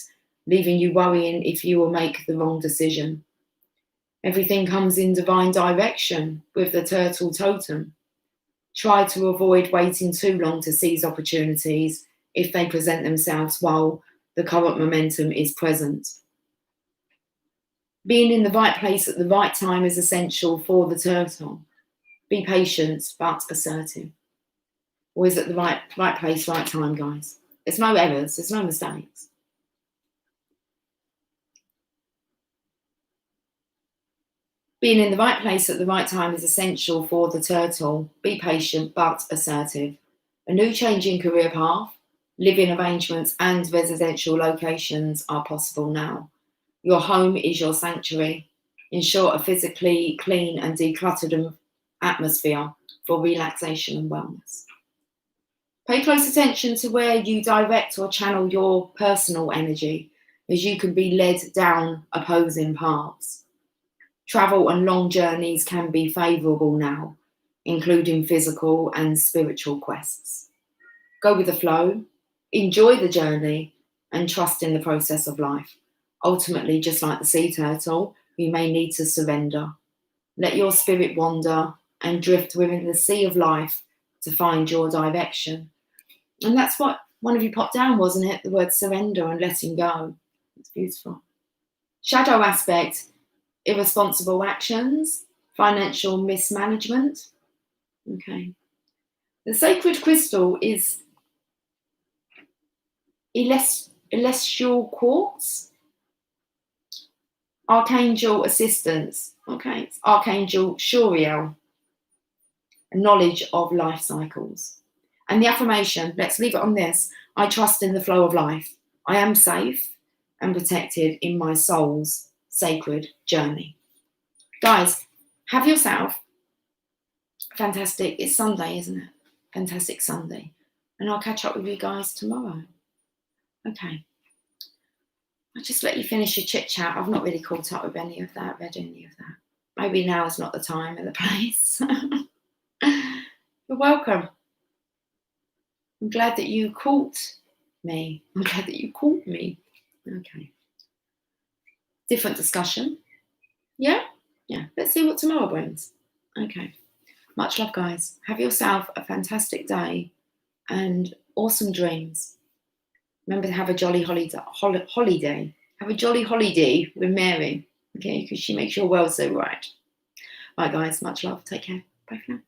leaving you worrying if you will make the wrong decision. Everything comes in divine direction with the turtle totem. Try to avoid waiting too long to seize opportunities if they present themselves while the current momentum is present. Being in the right place at the right time is essential for the turtle. Be patient, but assertive. Always at the right place, right time, guys. There's no errors, there's no mistakes. Being in the right place at the right time is essential for the turtle. Be patient, but assertive. A new changing career path, living arrangements and residential locations are possible now. Your home is your sanctuary. Ensure a physically clean and decluttered atmosphere for relaxation and wellness. Pay close attention to where you direct or channel your personal energy, as you can be led down opposing paths. Travel and long journeys can be favourable now, including physical and spiritual quests. Go with the flow, enjoy the journey, and trust in the process of life. Ultimately, just like the sea turtle, you may need to surrender. Let your spirit wander and drift within the sea of life to find your direction. And that's what one of you popped down, wasn't it? The word surrender and letting go. It's beautiful. Shadow aspect, irresponsible actions, financial mismanagement. Okay. The sacred crystal is celestial quartz, archangel assistance. Okay, it's Archangel Shuriel, knowledge of life cycles. And the affirmation, let's leave it on this: I trust in the flow of life. I am safe and protected in my soul's sacred journey. Guys, have yourself fantastic. It's Sunday, isn't it? Fantastic Sunday. And I'll catch up with you guys tomorrow. Okay. I'll just let you finish your chit chat. I've not really caught up with any of that, read any of that. Maybe now is not the time and the place. You're welcome. I'm glad that you caught me. I'm glad that you caught me. Okay. Different discussion. Yeah? Yeah. Let's see what tomorrow brings. Okay. Much love, guys. Have yourself a fantastic day and awesome dreams. Remember to have a jolly holiday. Have a jolly holiday with Mary. Okay, because she makes your world so right. Right, guys. Much love. Take care. Bye for now.